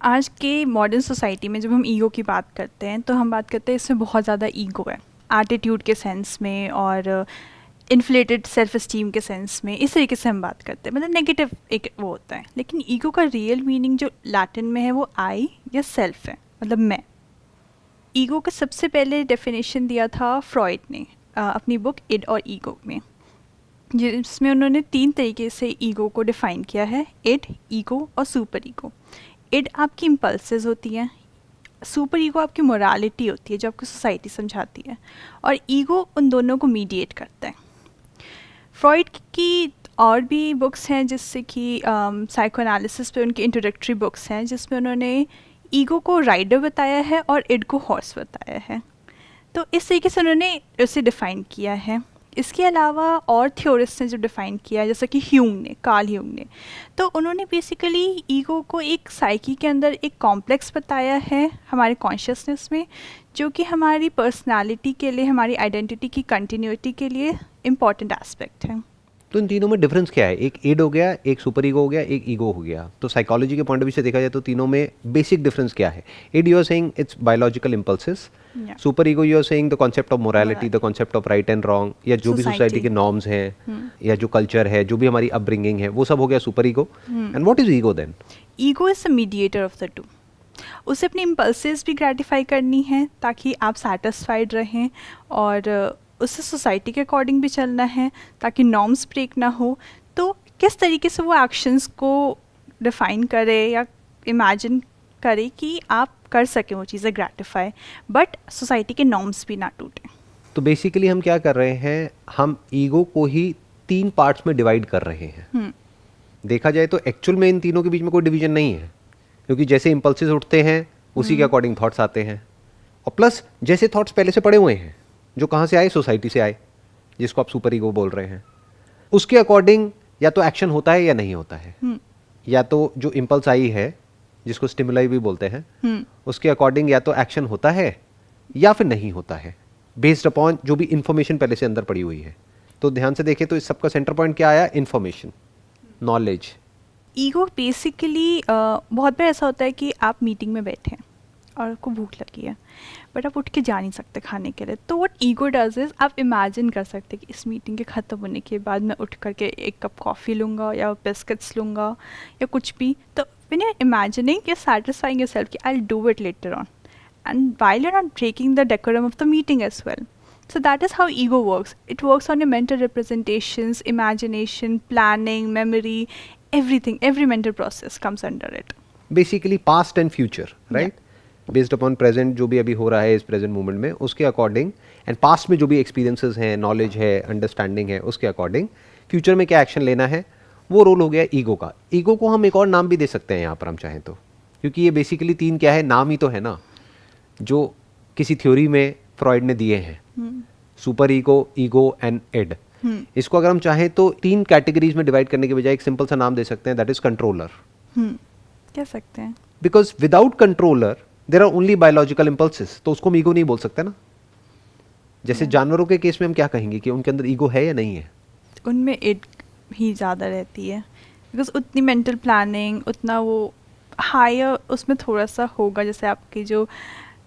आज के modern society में जब हम ईगो की बात करते हैं तो हम बात करते हैं इसमें बहुत ज़्यादा ईगो है, एटीट्यूड के सेंस में और इन्फ्लेटेड सेल्फ इस्टीम के सेंस में। इस तरीके से हम बात करते हैं, मतलब नेगेटिव एक वो होता है। लेकिन ईगो का रियल मीनिंग जो लैटिन में है वो आई या सेल्फ है, मतलब मैं। ईगो का सबसे पहले डेफिनेशन दिया था फ्रॉइड ने अपनी बुक इड और ईगो में, जिसमें उन्होंने 3 तरीके से ईगो को डिफ़ाइन किया है, इड, ईगो और सुपर ईगो। इड आपकी इम्पल्सेस होती हैं, सुपर ईगो आपकी मोरालिटी होती है जो आपको सोसाइटी समझाती है, और ईगो उन दोनों को मीडिएट करता है। फ्रॉइड की और भी बुक्स हैं, जिससे कि साइको एनालिसिस पे उनकी इंट्रोडक्टरी बुक्स हैं, जिसमें उन्होंने ईगो को राइडर बताया है और इड को हॉर्स बताया है। तो इस तरीके से उन्होंने उसे डिफ़ाइन किया है। इसके अलावा और थ्योरिस्ट ने जो डिफ़ाइन किया है, जैसा कि कार्ल ह्यूंग ने, तो उन्होंने बेसिकली ईगो को एक साइकी के अंदर एक कॉम्प्लेक्स बताया है हमारे कॉन्शियसनेस में, जो कि हमारी पर्सनालिटी के लिए, हमारी आइडेंटिटी की कंटिन्यूटी के लिए इम्पॉर्टेंट एस्पेक्ट है। तो इन तीनों में डिफरेंस क्या है? एक इड हो गया, एक सुपर ईगो हो गया, एक ईगो हो गया। तो साइकोलॉजी के पॉइंट ऑफ व्यू से देखा जाए तो तीनों में बेसिक डिफरेंस क्या है? Id you are saying it's biological impulses, super ego you are saying the concept of morality, the concept of right and wrong, या जो भी सोसाइटी के नॉर्म्स हैं या जो कल्चर है, जो भी हमारी अपब्रिंगिंग है, वो सब हो गया super ego. And what is ego then? Ego is the mediator of the two. उसे अपनी इम्पल्सेस भी ग्रेटिफाई करनी है ताकि आप सेटिस्फाइड रहें, और उससे सोसाइटी के अकॉर्डिंग भी चलना है ताकि नॉर्म्स ब्रेक ना हो। तो किस तरीके से वो एक्शंस को डिफ़ाइन करे या इमेजिन करे कि आप कर सकें वो चीज़ें ग्रेटिफाई, बट सोसाइटी के नॉर्म्स भी ना टूटें। तो बेसिकली हम क्या कर रहे हैं, हम ईगो को ही 3 पार्ट्स में डिवाइड कर रहे हैं। देखा जाए तो एक्चुअल में इन तीनों के बीच में कोई डिवीजन नहीं है, क्योंकि जैसे इम्पल्सेस उठते हैं उसी के अकॉर्डिंग थॉट्स आते हैं, और प्लस जैसे थॉट्स पहले से पड़े हुए हैं, जो कहाँ से आए, सोसाइटी से आए, जिसको आप सुपर ईगो बोल रहे हैं, उसके अकॉर्डिंग या तो एक्शन होता है या नहीं होता है। या तो जो इम्पल्स आई है, जिसको स्टिमुलाई भी बोलते हैं, उसके अकॉर्डिंग या तो एक्शन होता है या फिर नहीं होता है, बेस्ड अपॉन जो भी इंफॉर्मेशन पहले से अंदर पड़ी हुई है। तो ध्यान से देखें तो इस सबका सेंटर पॉइंट क्या आया? Information, knowledge. ईगो बेसिकली बहुत बार ऐसा होता है कि आप मीटिंग में बैठे हैं और आपको भूख लगी है, बट आप उठ के जा नहीं सकते खाने के लिए। तो व्हाट ईगो डज इज, आप इमेजिन कर सकते हैं कि इस मीटिंग के ख़त्म होने के बाद मैं उठ करके एक कप कॉफ़ी लूँगा या बिस्किट्स लूँगा या कुछ भी। तो when you are imagining, you are satisfying yourself कि I will do it later on, and while you are not breaking the decorum of the meeting as well. So that is how ego works. It works on your mental representations, imagination, planning, memory, everything. Every mental process comes under it. Basically past and future, right? Based upon present, जो भी अभी हो रहा है इस present moment में, उसके according, and past में जो भी एक्सपीरियंसेस हैं, नॉलेज है, अंडरस्टैंडिंग है, उसके अकॉर्डिंग फ्यूचर में क्या एक्शन लेना है, वो रोल हो गया ईगो का। ईगो को हम एक और नाम भी दे सकते हैं यहाँ पर हम चाहें तो, क्योंकि ये बेसिकली 3 क्या है, नाम ही तो है ना, जो किसी थ्योरी में फ्रॉइड ने दिए हैं, super ego, ego and id. इसको अगर हम चाहें तो 3 कैटेगरीज में डिवाइड करने के बजाय एक सिंपल सा नाम दे सकते हैं, दैट इज कंट्रोलर। कह सकते हैं, because without controller there are only biological impulses, तो उसको हम ईगो नहीं बोल सकते ना। जैसे जानवरों के केस में हम क्या कहेंगे कि उनके अंदर ईगो है या नहीं है? उनमें इड ही ज़्यादा रहती है, बिकॉज उतनी मेंटल प्लानिंग, उतना वो हायर उसमें थोड़ा सा होगा। जैसे आपके जो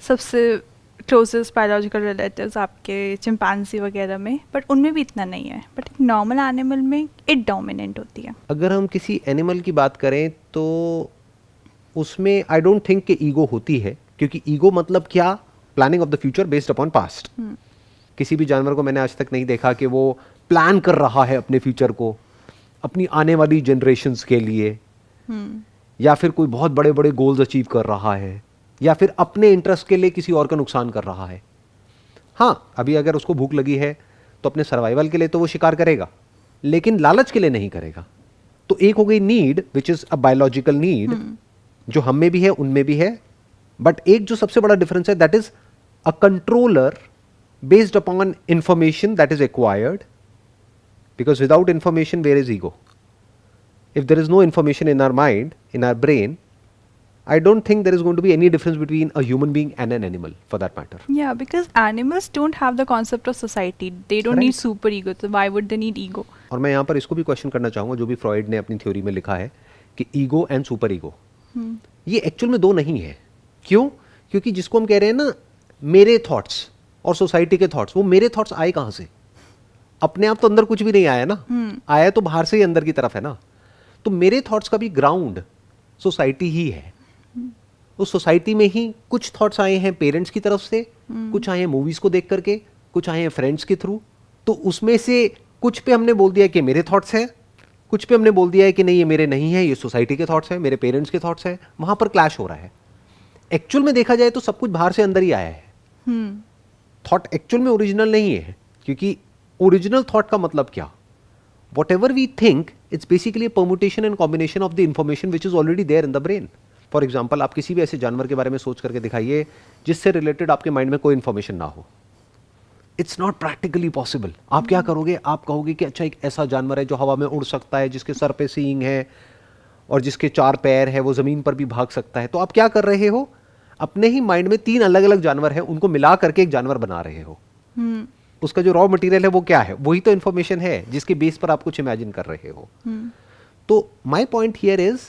सबसे क्लोजेस्ट बायोलॉजिकल रिलेटिव्स आपके चिंपांजी वगैरह में, बट उनमें भी इतना नहीं है। बट एक नॉर्मल एनिमल में इट डोमिनेंट होती है। अगर हम किसी एनिमल की बात करें तो उसमें आई डोंट थिंक कि ईगो होती है, क्योंकि ईगो मतलब क्या? Planning of the future based upon past. किसी भी जानवर को मैंने आज तक नहीं देखा कि वो प्लान कर रहा है अपने फ्यूचर को, अपनी आने वाली जनरेशन्स के लिए, या फिर कोई बहुत बड़े बड़े गोल्स अचीव कर रहा है, या फिर अपने इंटरेस्ट के लिए किसी और का नुकसान कर रहा है। हाँ, अभी अगर उसको भूख लगी है तो अपने सर्वाइवल के लिए तो वो शिकार करेगा, लेकिन लालच के लिए नहीं करेगा। तो एक हो गई need, which is a biological need, जो हम में भी है, उनमें भी है। बट एक जो सबसे बड़ा डिफरेंस है, that is a controller based upon information that is acquired, because without information where is ego? If there is no information in our mind, in our brain, I don't think there is going to be any difference between a human being and an animal, for that matter. Yeah, because animals don't have the concept of society. They don't need super ego. So why would they need ego? और मैं यहाँ पर इसको भी question करना चाहूँगा, जो भी फ्रॉइड ने अपनी थ्योरी में लिखा है कि ईगो एंड सुपर ईगो, ये एक्चुअल में दो नहीं है। क्यों? क्योंकि जिसको हम कह रहे हैं ना मेरे थॉट्स और सोसाइटी के थॉट्स, वो मेरे थॉट्स आए कहां से? अपने आप तो अंदर कुछ भी नहीं आया ना, आया तो बाहर से ही अंदर की तरफ है ना। तो मेरे थॉट्स का भी ग्राउंड सोसाइटी ही है। उस सोसाइटी में ही कुछ थॉट्स आए हैं पेरेंट्स की तरफ से, कुछ आए हैं मूवीज को देख करके, कुछ आए हैं फ्रेंड्स के थ्रू। तो उसमें से कुछ पे हमने बोल दिया कि मेरे थॉट्स हैं, कुछ पे हमने बोल दिया है कि नहीं ये मेरे नहीं है, ये सोसाइटी के थॉट्स हैं, मेरे पेरेंट्स के थॉट्स हैं। वहां पर क्लैश हो रहा है। एक्चुअल में देखा जाए तो सब कुछ बाहर से अंदर ही आया है। थॉट एक्चुअल में ओरिजिनल नहीं है, क्योंकि ओरिजिनल थॉट का मतलब क्या? Whatever we think, it's basically a permutation and combination of the information which is already there in the brain. For example, आप किसी भी ऐसे जानवर के बारे में सोच करके दिखाइए जिससे रिलेटेड आपके माइंड में कोई इन्फॉर्मेशन ना हो। It's not practically possible. आप क्या करोगे? आप कहोगे कि अच्छा एक ऐसा जानवर है जो हवा में उड़ सकता है, जिसके सर पे सींग है और जिसके 4 पैर है, वो जमीन पर भी भाग सकता है। तो आप क्या कर रहे हो? अपने ही माइंड में 3 अलग अलग जानवर हैं, उनको मिला करके एक जानवर बना रहे हो। उसका जो रॉ मटेरियल है वो क्या है? वही तो इन्फॉर्मेशन है जिसके बेस पर आप कुछ इमेजिन कर रहे हो। तो माय पॉइंट हियर इज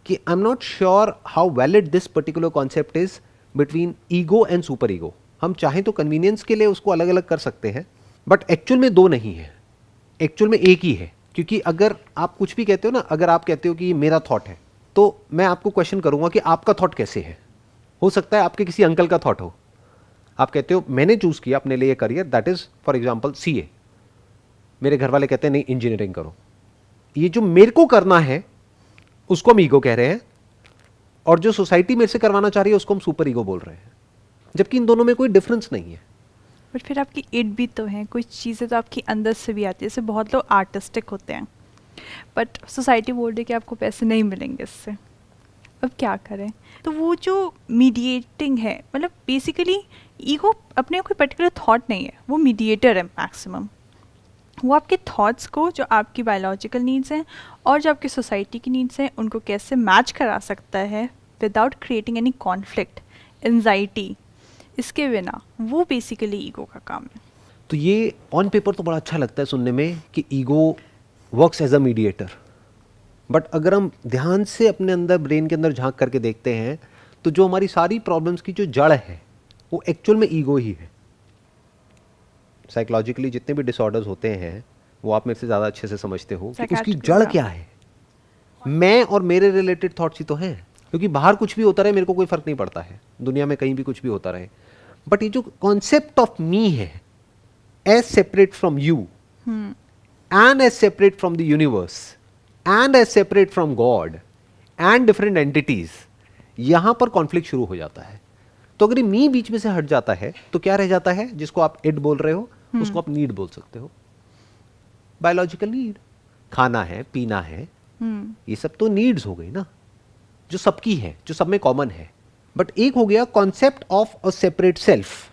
कि आई am not sure how valid this particular concept is between ego and super ego. हम चाहें तो कन्वीनियंस के लिए उसको अलग अलग कर सकते हैं, बट एक्चुअल में दो नहीं है, एक्चुअल में एक ही है। क्योंकि अगर आप कुछ भी कहते हो ना, अगर आप कहते हो कि ये मेरा थॉट है, तो मैं आपको क्वेश्चन करूंगा कि आपका थॉट कैसे है। हो सकता है आपके किसी अंकल का थॉट हो। आप कहते हो मैंने चूज किया अपने लिए career, that is for example CA. मेरे घर वाले कहते हैं नहीं इंजीनियरिंग करो। ये जो मेरे को करना है उसको हम ईगो कह रहे हैं, और जो सोसाइटी मेरे से करवाना चाह रही है उसको हम सुपर ईगो बोल रहे हैं, जबकि इन दोनों में कोई डिफरेंस नहीं है। बट फिर आपकी इट भी तो है, कुछ चीज़ें तो आपकी अंदर से भी आती है। जैसे बहुत लोग आर्टिस्टिक होते हैं, बट सोसाइटी बोल रही है कि आपको पैसे नहीं मिलेंगे इससे, अब क्या करें? तो वो जो मीडिएटिंग है, मतलब बेसिकली ईगो अपने कोई पर्टिकुलर थॉट नहीं है, वो मीडिएटर है मैक्सिमम। वो आपके थॉट्स को, जो आपकी बायोलॉजिकल नीड्स हैं और जो आपकी सोसाइटी की नीड्स हैं, उनको कैसे मैच करा सकता है without creating any conflict, anxiety, इसके बिना। वो बेसिकली ईगो का काम है। तो ये ऑन पेपर तो बड़ा अच्छा लगता है सुनने में कि ego works as a mediator, but अगर हम ध्यान से अपने अंदर, ब्रेन के अंदर झांक करके देखते हैं, तो जो हमारी सारी प्रॉब्लम्स की जो जड़ है वो एक्चुअल में ईगो ही है। साइकोलॉजिकली जितने भी डिसऑर्डर्स होते हैं वो आप मेरे से ज़्यादा अच्छे से समझते हो कि उसकी जड़ क्या है। मैं और मेरे रिलेटेड थॉट्स ही तो हैं, क्योंकि बाहर कुछ भी होता रहे मेरे को कोई फर्क नहीं पड़ता है, दुनिया में कहीं भी कुछ भी होता रहे। बट ये जो कॉन्सेप्ट ऑफ मी है, as separate from you and as separate from the universe and as separate from God and different entities, यहां पर कॉन्फ्लिक्ट शुरू हो जाता है। तो अगर ये मी बीच में से हट जाता है तो क्या रह जाता है? जिसको आप इट बोल रहे हो उसको आप नीड बोल सकते हो। बायोलॉजिकल नीड, खाना है, पीना है, ये सब तो नीड्स हो गई ना, जो सबकी है, जो सब में कॉमन है। बट एक हो गया concept of a separate self,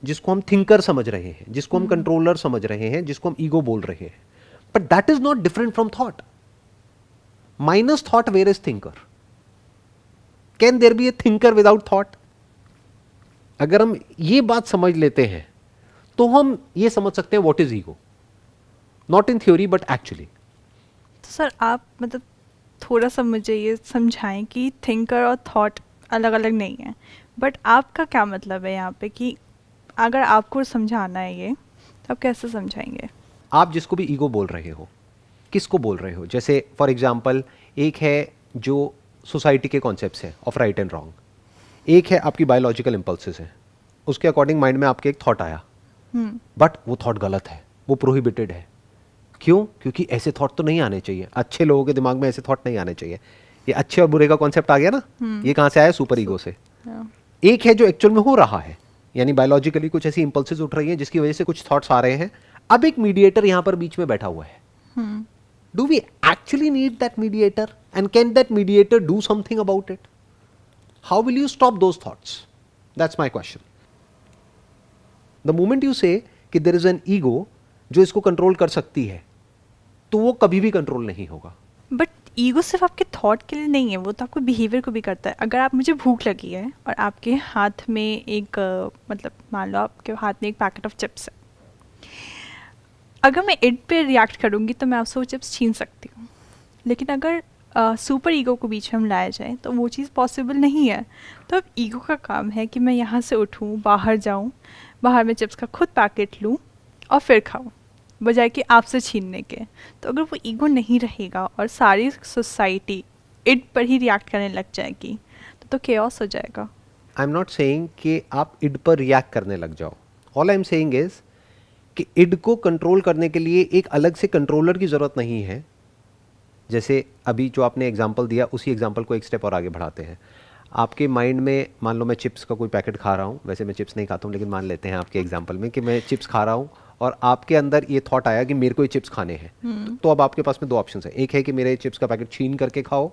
जिसको हम थिंकर समझ रहे हैं, जिसको हम कंट्रोलर समझ रहे हैं, जिसको हम ईगो बोल रहे हैं। But that is not different from thought. Minus thought where is thinker? Can there be a thinker without thought? अगर हम ये बात समझ लेते हैं तो हम ये समझ सकते हैं what is ego, not in theory but actually. तो सर आप मतलब थोड़ा सा मुझे ये समझाएं कि थिंकर और थॉट अलग अलग नहीं है, बट आपका क्या मतलब है यहाँ पे, कि अगर आपको समझाना है ये तो आप कैसे समझाएंगे? आप जिसको भी ईगो बोल रहे हो, किसको बोल रहे हो? जैसे फॉर एग्जाम्पल एक है जो सोसाइटी के कॉन्सेप्ट्स हैं ऑफ राइट एंड रॉन्ग, एक है आपकी बायोलॉजिकल इंपल्सेस है, उसके अकॉर्डिंग माइंड में आपके एक थॉट आया, बट वो थॉट गलत है, वो प्रोहिबिटेड है। क्यों? क्योंकि ऐसे थॉट तो नहीं आने चाहिए, अच्छे लोगों के दिमाग में ऐसे थॉट नहीं आने चाहिए। ये अच्छे और बुरे का कॉन्सेप्ट आ गया ना, ये कहां से आया? सुपर ईगो से। एक है जो एक्चुअल में हो रहा है, यानी बायोलॉजिकली कुछ ऐसी इंपल्सेस उठ रही हैं जिसकी वजह से कुछ थॉट्स आ रहे हैं। अब एक मीडिएटर यहां पर बीच में बैठा हुआ है। Do we actually need that mediator, and can that mediator do something about it? How will you stop those thoughts? That's my question. The moment you say कि देयर इज एन ईगो जो इसको control कर सकती है, तो वो कभी भी कंट्रोल नहीं होगा। बट ईगो सिर्फ आपके थॉट के लिए नहीं है, वो तो आपको बिहेवियर को भी करता है। अगर आप, मुझे भूख लगी है और आपके हाथ में एक मतलब मान लो आपके हाथ में एक पैकेट ऑफ चिप्स है, अगर मैं इट पे रिएक्ट करूँगी तो मैं आपसे वो चिप्स छीन सकती हूँ। लेकिन अगर सुपर ईगो को बीच में हम लाया जाए तो वो चीज़ पॉसिबल नहीं है। तो अब ईगो का काम है कि मैं यहाँ से उठूँ, बाहर जाऊँ, बाहर में चिप्स का खुद पैकेट लूँ और फिर खाऊँ, बजाय कि आपसे छीनने के। तो अगर वो ईगो नहीं रहेगा और सारी सोसाइटी इड पर ही रिएक्ट करने लग जाएगी तो केओस हो जाएगा। आई एम नॉट सेइंग कि आप इड पर रिएक्ट करने लग जाओ। All I am saying is कि इड को कंट्रोल करने के लिए एक अलग से कंट्रोलर की ज़रूरत नहीं है। जैसे अभी जो आपने एग्जांपल दिया, उसी एग्जांपल को एक स्टेप और आगे बढ़ाते हैं। आपके माइंड में मान लो मैं चिप्स का कोई पैकेट खा रहा हूँ, वैसे मैं चिप्स नहीं खाता हूँ, लेकिन मान लेते हैं आपके एग्जांपल में कि मैं चिप्स खा रहा हूँ और आपके अंदर ये थॉट आया कि मेरे को ये चिप्स खाने हैं। तो अब आपके पास में दो ऑप्शन है। एक है कि मेरे चिप्स का पैकेट छीन करके खाओ,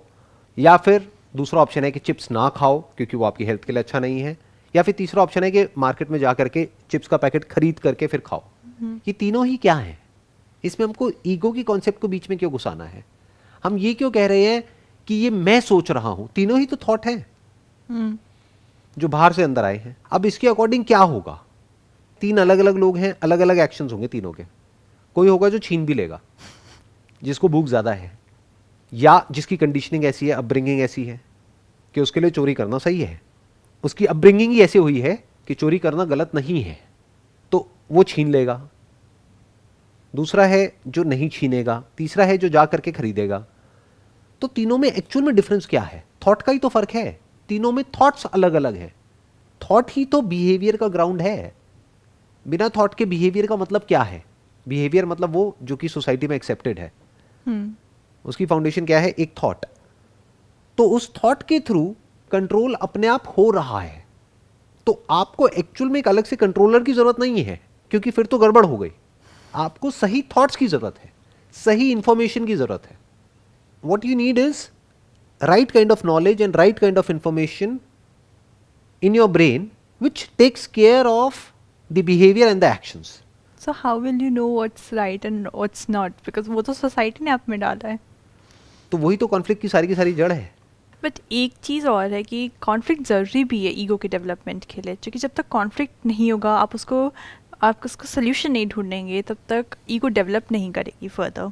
या फिर दूसरा ऑप्शन है कि चिप्स ना खाओ क्योंकि वो आपकी हेल्थ के लिए अच्छा नहीं है, या फिर तीसरा ऑप्शन है कि मार्केट में जा करके चिप्स का पैकेट खरीद करके फिर खाओ। ये तीनों ही क्या है? इसमें हमको ईगो की कॉन्सेप्ट को बीच में क्यों घुसाना है? हम ये क्यों कह रहे हैं कि ये मैं सोच रहा हूं? तीनों ही तो थॉट है जो बाहर से अंदर आए हैं। अब इसके अकॉर्डिंग क्या होगा? तीन अलग अलग लोग हैं, अलग अलग एक्शंस होंगे तीनों के। कोई होगा जो छीन भी लेगा, जिसको भूख ज्यादा है, या जिसकी कंडीशनिंग ऐसी है, अपब्रिंगिंग ऐसी है कि उसके लिए चोरी करना सही है। उसकी अपब्रिंगिंग ही ऐसी हुई है कि चोरी करना गलत नहीं है, तो वो छीन लेगा। दूसरा है जो नहीं छीनेगा, तीसरा है जो जा करके खरीदेगा। तो तीनों में एक्चुअल में डिफरेंस क्या है? थॉट का ही तो फर्क है। तीनों में थॉट्स अलग अलग हैं। थॉट ही तो बिहेवियर का ग्राउंड है। बिना थॉट के बिहेवियर का मतलब क्या है? बिहेवियर मतलब वो जो कि सोसाइटी में एक्सेप्टेड है। उसकी फाउंडेशन क्या है? एक थॉट। तो उस थॉट के थ्रू कंट्रोल अपने आप हो रहा है। तो आपको एक्चुअल में एक अलग से कंट्रोलर की जरूरत नहीं है, क्योंकि फिर तो गड़बड़ हो गई। आपको सही थॉट्स की जरूरत है, सही इंफॉर्मेशन की जरूरत है। What you need is right kind of knowledge and right kind of information in your brain which takes care of the behavior and the actions. So how will you know what's right and what's not? Because वो तो society ने आप में डाला है। तो वही तो कॉन्फ्लिक्ट की सारी जड़ है। बट एक चीज़ और है कि कॉन्फ्लिक्ट ज़रूरी भी है ईगो के डेवलपमेंट के लिए, क्योंकि जब तक कॉन्फ्लिक्ट नहीं होगा, आप उसको सोल्यूशन नहीं ढूंढेंगे, तब तक ईगो डेवलप नहीं करेगी फर्दर।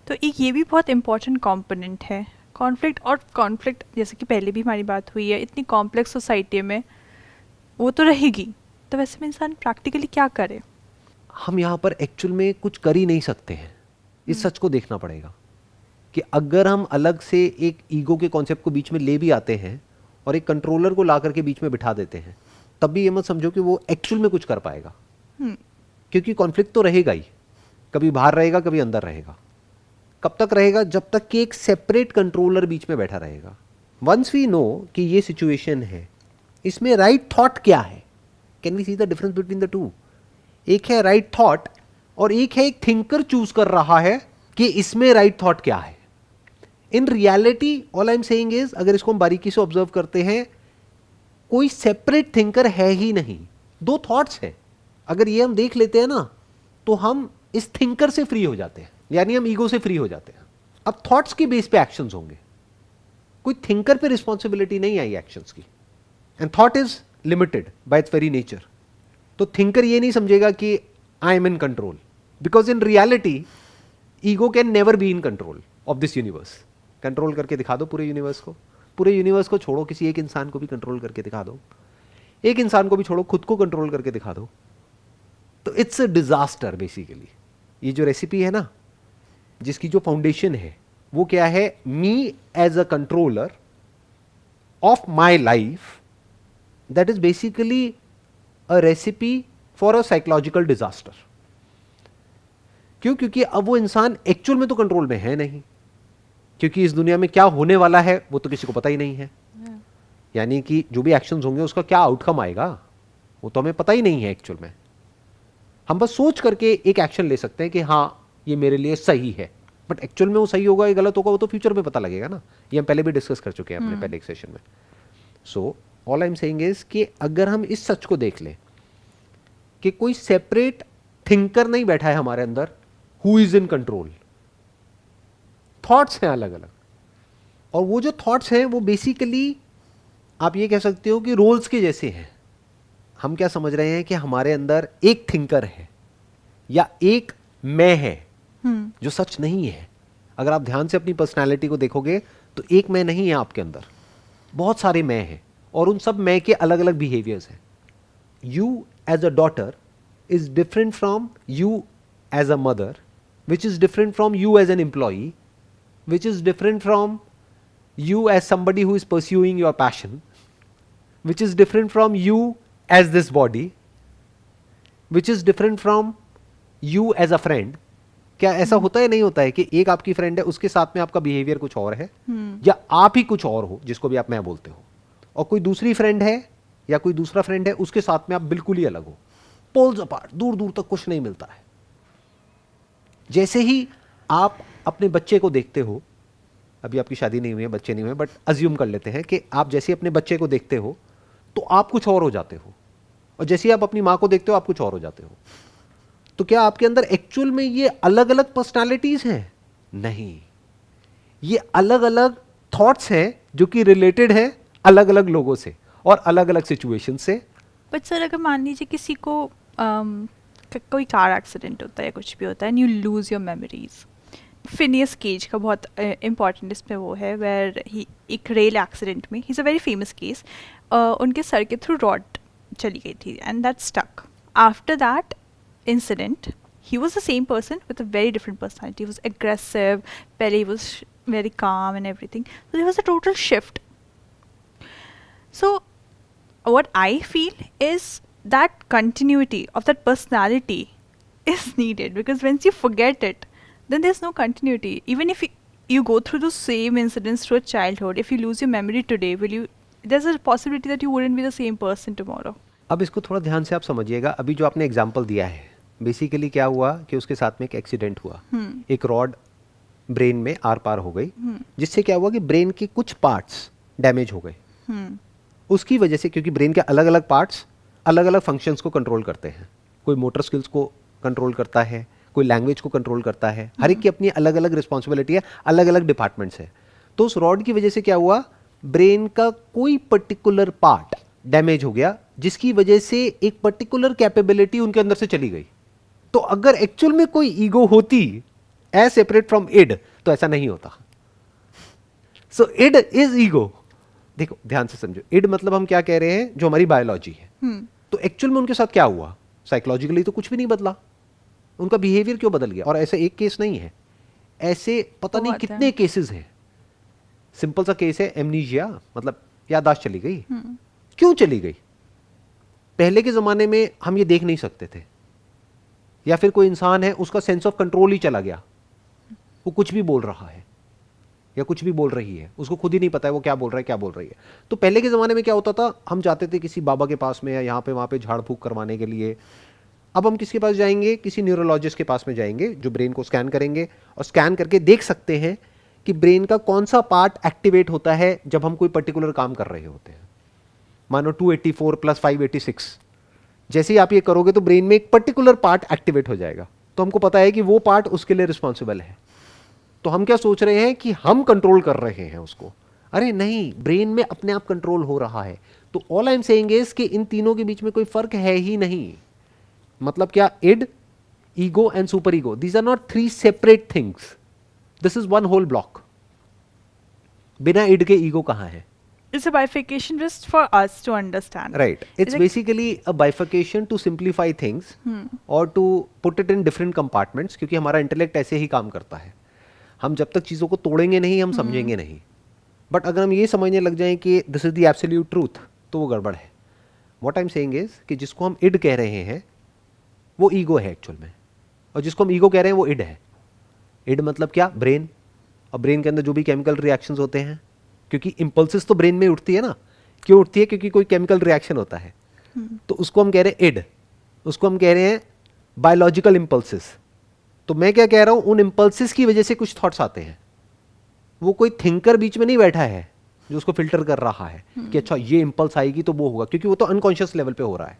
तो एक ये भी बहुत इंपॉर्टेंट कॉम्पोनेंट है कॉन्फ्लिक्ट। और कॉन्फ्लिक्ट जैसे कि पहले भी हमारी बात हुई है, इतनी कॉम्प्लेक्स सोसाइटी में वो तो रहेगी। तो वैसे में इंसान प्रैक्टिकली क्या करे? हम यहाँ पर एक्चुअल में कुछ कर ही नहीं सकते हैं। इस सच को देखना पड़ेगा कि अगर हम अलग से एक ईगो के कॉन्सेप्ट को बीच में ले भी आते हैं और एक कंट्रोलर को ला करके बीच में बिठा देते हैं, तब भी ये मत समझो कि वो एक्चुअल में कुछ कर पाएगा। क्योंकि कॉन्फ्लिक्ट तो रहेगा ही, कभी बाहर रहेगा, कभी अंदर रहेगा। कब तक रहेगा? जब तक कि एक सेपरेट कंट्रोलर बीच में बैठा रहेगा। वंस वी नो कि ये सिचुएशन है, इसमें राइट थॉट क्या है? Can we see the difference between the two? एक है राइट थॉट और एक है एक थिंकर चूज कर रहा है कि इसमें राइट थॉट क्या है। In reality all I am saying is, अगर इसको हम बारीकी से ऑब्जर्व करते हैं, कोई सेपरेट थिंकर है ही नहीं, दो थॉट्स हैं। अगर ये हम देख लेते हैं ना, तो हम इस थिंकर से फ्री हो जाते हैं, यानी हम ईगो से फ्री हो जाते हैं। अब थॉट्स की बेस पे एक्शंस होंगे, कोई थिंकर पे रिस्पॉन्सिबिलिटी नहीं आई एक्शंस की। And thought is limited by its very nature. तो थिंकर ये नहीं समझेगा कि I am in control, because in reality ego can never be in control of this universe. Control करके दिखा दो पूरे यूनिवर्स को। पूरे यूनिवर्स को छोड़ो, किसी एक इंसान को भी कंट्रोल करके दिखा दो। एक इंसान को भी छोड़ो, खुद को कंट्रोल करके दिखा दो, तो इट्स अ डिजास्टर बेसिकली। ये जो रेसिपी है ना, जिसकी जो फाउंडेशन है वो क्या है? Me as a controller of my life, that is basically a recipe for a psychological disaster. क्यों? क्योंकि अब वो इंसान एक्चुअल में तो कंट्रोल में है नहीं, क्योंकि इस दुनिया में क्या होने वाला है वो तो किसी को पता ही नहीं है। यानी कि जो भी एक्शंस होंगे उसका क्या आउटकम आएगा वो तो हमें पता ही नहीं है एक्चुअल में। हम बस सोच करके एक एक्शन ले सकते हैं कि हाँ ये मेरे लिए सही है, बट एक्चुअल में वो सही होगा या गलत होगा वो तो फ्यूचर में पता लगेगा ना। ये हम पहले भी डिस्कस कर चुके हैं अपने पहले एक सेशन में। So all I am saying is कि अगर हम इस सच को देख लें कि कोई सेपरेट थिंकर नहीं बैठा है हमारे अंदर who is in control, thoughts हैं अलग अलग, और वो जो थॉट्स हैं वो बेसिकली आप ये कह सकते हो कि रोल्स के जैसे हैं। हम क्या समझ रहे हैं कि हमारे अंदर एक थिंकर है या एक मैं है, जो सच नहीं है। अगर आप ध्यान से अपनी पर्सनैलिटी को देखोगे तो एक मैं नहीं है आपके अंदर, बहुत सारे मैं हैं, और उन सब मैं के अलग अलग बिहेवियर्स हैं. You as a daughter is different from you as a mother, which is different from you as an employee, which is different from you as somebody who is pursuing your passion, which is different from you as this body, which is different from you as a friend. क्या ऐसा होता है नहीं होता है कि एक आपकी फ्रेंड है, उसके साथ में आपका बिहेवियर कुछ और है, या आप ही कुछ और हो जिसको भी आप मैं बोलते हो, और कोई दूसरी फ्रेंड है या कोई दूसरा फ्रेंड है, उसके साथ में आप बिल्कुल ही अलग हो, पोल्स अपार्ट, दूर दूर तक कुछ नहीं मिलता है. जैसे ही आप अपने बच्चे को देखते हो, अभी आपकी शादी नहीं हुई है, बच्चे नहीं हुए, बट अज्यूम कर लेते हैं कि आप जैसे अपने बच्चे को देखते हो तो आप कुछ और हो जाते हो, और जैसे ही आप अपनी माँ को देखते हो आप कुछ और हो जाते हो. तो क्या आपके अंदर एक्चुअल में ये अलग अलग पर्सनालिटीज हैं? नहीं, ये अलग अलग थॉट्स हैं जो कि रिलेटेड है अलग अलग लोगों से और अलग अलग सिचुएशन से. बट सर अगर मान लीजिए किसी को कोई कार एक्सीडेंट होता है या कुछ भी होता है and you lose your memories. Phineas Gage का बहुत इम्पॉर्टेंट इसमें वो है वेयर ही एक रेल एक्सीडेंट में, he is a very famous case, उनके सर के थ्रू रॉड चली गई थी and that stuck. After that incident he was the same person with a very different personality. He was aggressive, पहले he was very calm and everything. So there was a total shift. So what I feel is that continuity of that personality is needed, because once you forget it, then there's no continuity. Even if you go through the same incidents through a childhood, if you lose your memory today, there's a possibility that you wouldn't be the same person tomorrow. अब इसको थोड़ा ध्यान से आप समझिएगा. अभी जो आपने एग्जाम्पल दिया है, बेसिकली क्या हुआ कि उसके साथ में एक एक्सीडेंट हुआ, एक रॉड ब्रेन में आर पार हो गई, जिससे क्या हुआ कि ब्रेन के कुछ पार्ट्स डैमेज हो गए. उसकी वजह से, क्योंकि ब्रेन के अलग अलग पार्ट्स अलग अलग फंक्शंस को कंट्रोल करते हैं, कोई मोटर स्किल्स को कंट्रोल करता है, कोई लैंग्वेज को कंट्रोल करता है, हर एक की अपनी अलग अलग रिस्पॉन्सिबिलिटी है, अलग अलग डिपार्टमेंट्स है. तो उस रॉड की वजह से क्या हुआ, ब्रेन का कोई पर्टिकुलर पार्ट डैमेज हो गया, जिसकी वजह से एक पर्टिकुलर कैपेबिलिटी उनके अंदर से चली गई. तो अगर एक्चुअल में कोई ईगो होती एज सेपरेट फ्रॉम इड, तो ऐसा नहीं होता. सो इड इज ईगो. देखो ध्यान से समझो, इड मतलब हम क्या कह रहे हैं, जो हमारी बायोलॉजी है. तो एक्चुअल में उनके साथ क्या हुआ, साइकोलॉजिकली तो कुछ भी नहीं बदला, उनका बिहेवियर क्यों बदल गया. और ऐसा एक केस नहीं है, ऐसे पता नहीं कितने केसेस हैं. सिंपल सा केस है एमनीजिया, मतलब याददाश्त चली गई. क्यों चली गई? पहले के जमाने में हम ये देख नहीं सकते थे, या फिर कोई इंसान है उसका सेंस ऑफ कंट्रोल ही चला गया, वो कुछ भी बोल रहा है या कुछ भी बोल रही है, उसको खुद ही नहीं पता है वो क्या बोल रहा है क्या बोल रही है. तो पहले के ज़माने में क्या होता था, हम जाते थे किसी बाबा के पास में या यहाँ पे वहाँ पे झाड़ फूक करवाने के लिए. अब हम किसके पास जाएंगे, किसी न्यूरोलॉजिस्ट के पास में जाएंगे, जो ब्रेन को स्कैन करेंगे और स्कैन करके देख सकते हैं कि ब्रेन का कौन सा पार्ट एक्टिवेट होता है जब हम कोई पर्टिकुलर काम कर रहे होते हैं. मानो 284 प्लस 586, जैसे ही आप ये करोगे तो ब्रेन में एक पर्टिकुलर पार्ट एक्टिवेट हो जाएगा. तो हमको पता है कि वो पार्ट उसके लिए रिस्पॉन्सिबल है. तो हम क्या सोच रहे हैं कि हम कंट्रोल कर रहे हैं उसको. अरे नहीं, ब्रेन में अपने आप कंट्रोल हो रहा है. तो all I am saying is कि इन तीनों के बीच में कोई फर्क है ही नहीं. मतलब क्या, id, ego and super ego, these are not three separate things, this is one whole block. बिना इड के ईगो कहां है? It's a bifurcation just for us to understand. Right. It's basically a bifurcation to simplify things or to put it in different compartments, क्योंकि हमारा intellect ऐसे ही काम करता है. हम जब तक चीज़ों को तोड़ेंगे नहीं, हम समझेंगे नहीं. बट अगर हम ये समझने लग जाएं कि this is the absolute truth, तो वो गड़बड़ है. What I am saying is कि जिसको हम इड कह रहे हैं वो ईगो है एक्चुअल में, और जिसको हम ईगो कह रहे हैं वो इड है. इड मतलब क्या, ब्रेन, और ब्रेन के अंदर जो भी केमिकल रिएक्शंस होते हैं, क्योंकि इम्पल्सिस तो ब्रेन में उठती है ना. क्यों उठती है? क्योंकि कोई केमिकल रिएक्शन होता है. तो उसको हम कह रहे हैं इड, उसको हम कह रहे हैं बायोलॉजिकल इम्पल्सिस. तो मैं क्या कह रहा हूं, उन इम्पल्सिस की वजह से कुछ थॉट्स आते हैं. वो कोई थिंकर बीच में नहीं बैठा है जो उसको फिल्टर कर रहा है कि अच्छा ये इम्पल्स आएगी तो वो होगा, क्योंकि वो तो अनकॉन्शियस लेवल पे हो रहा है.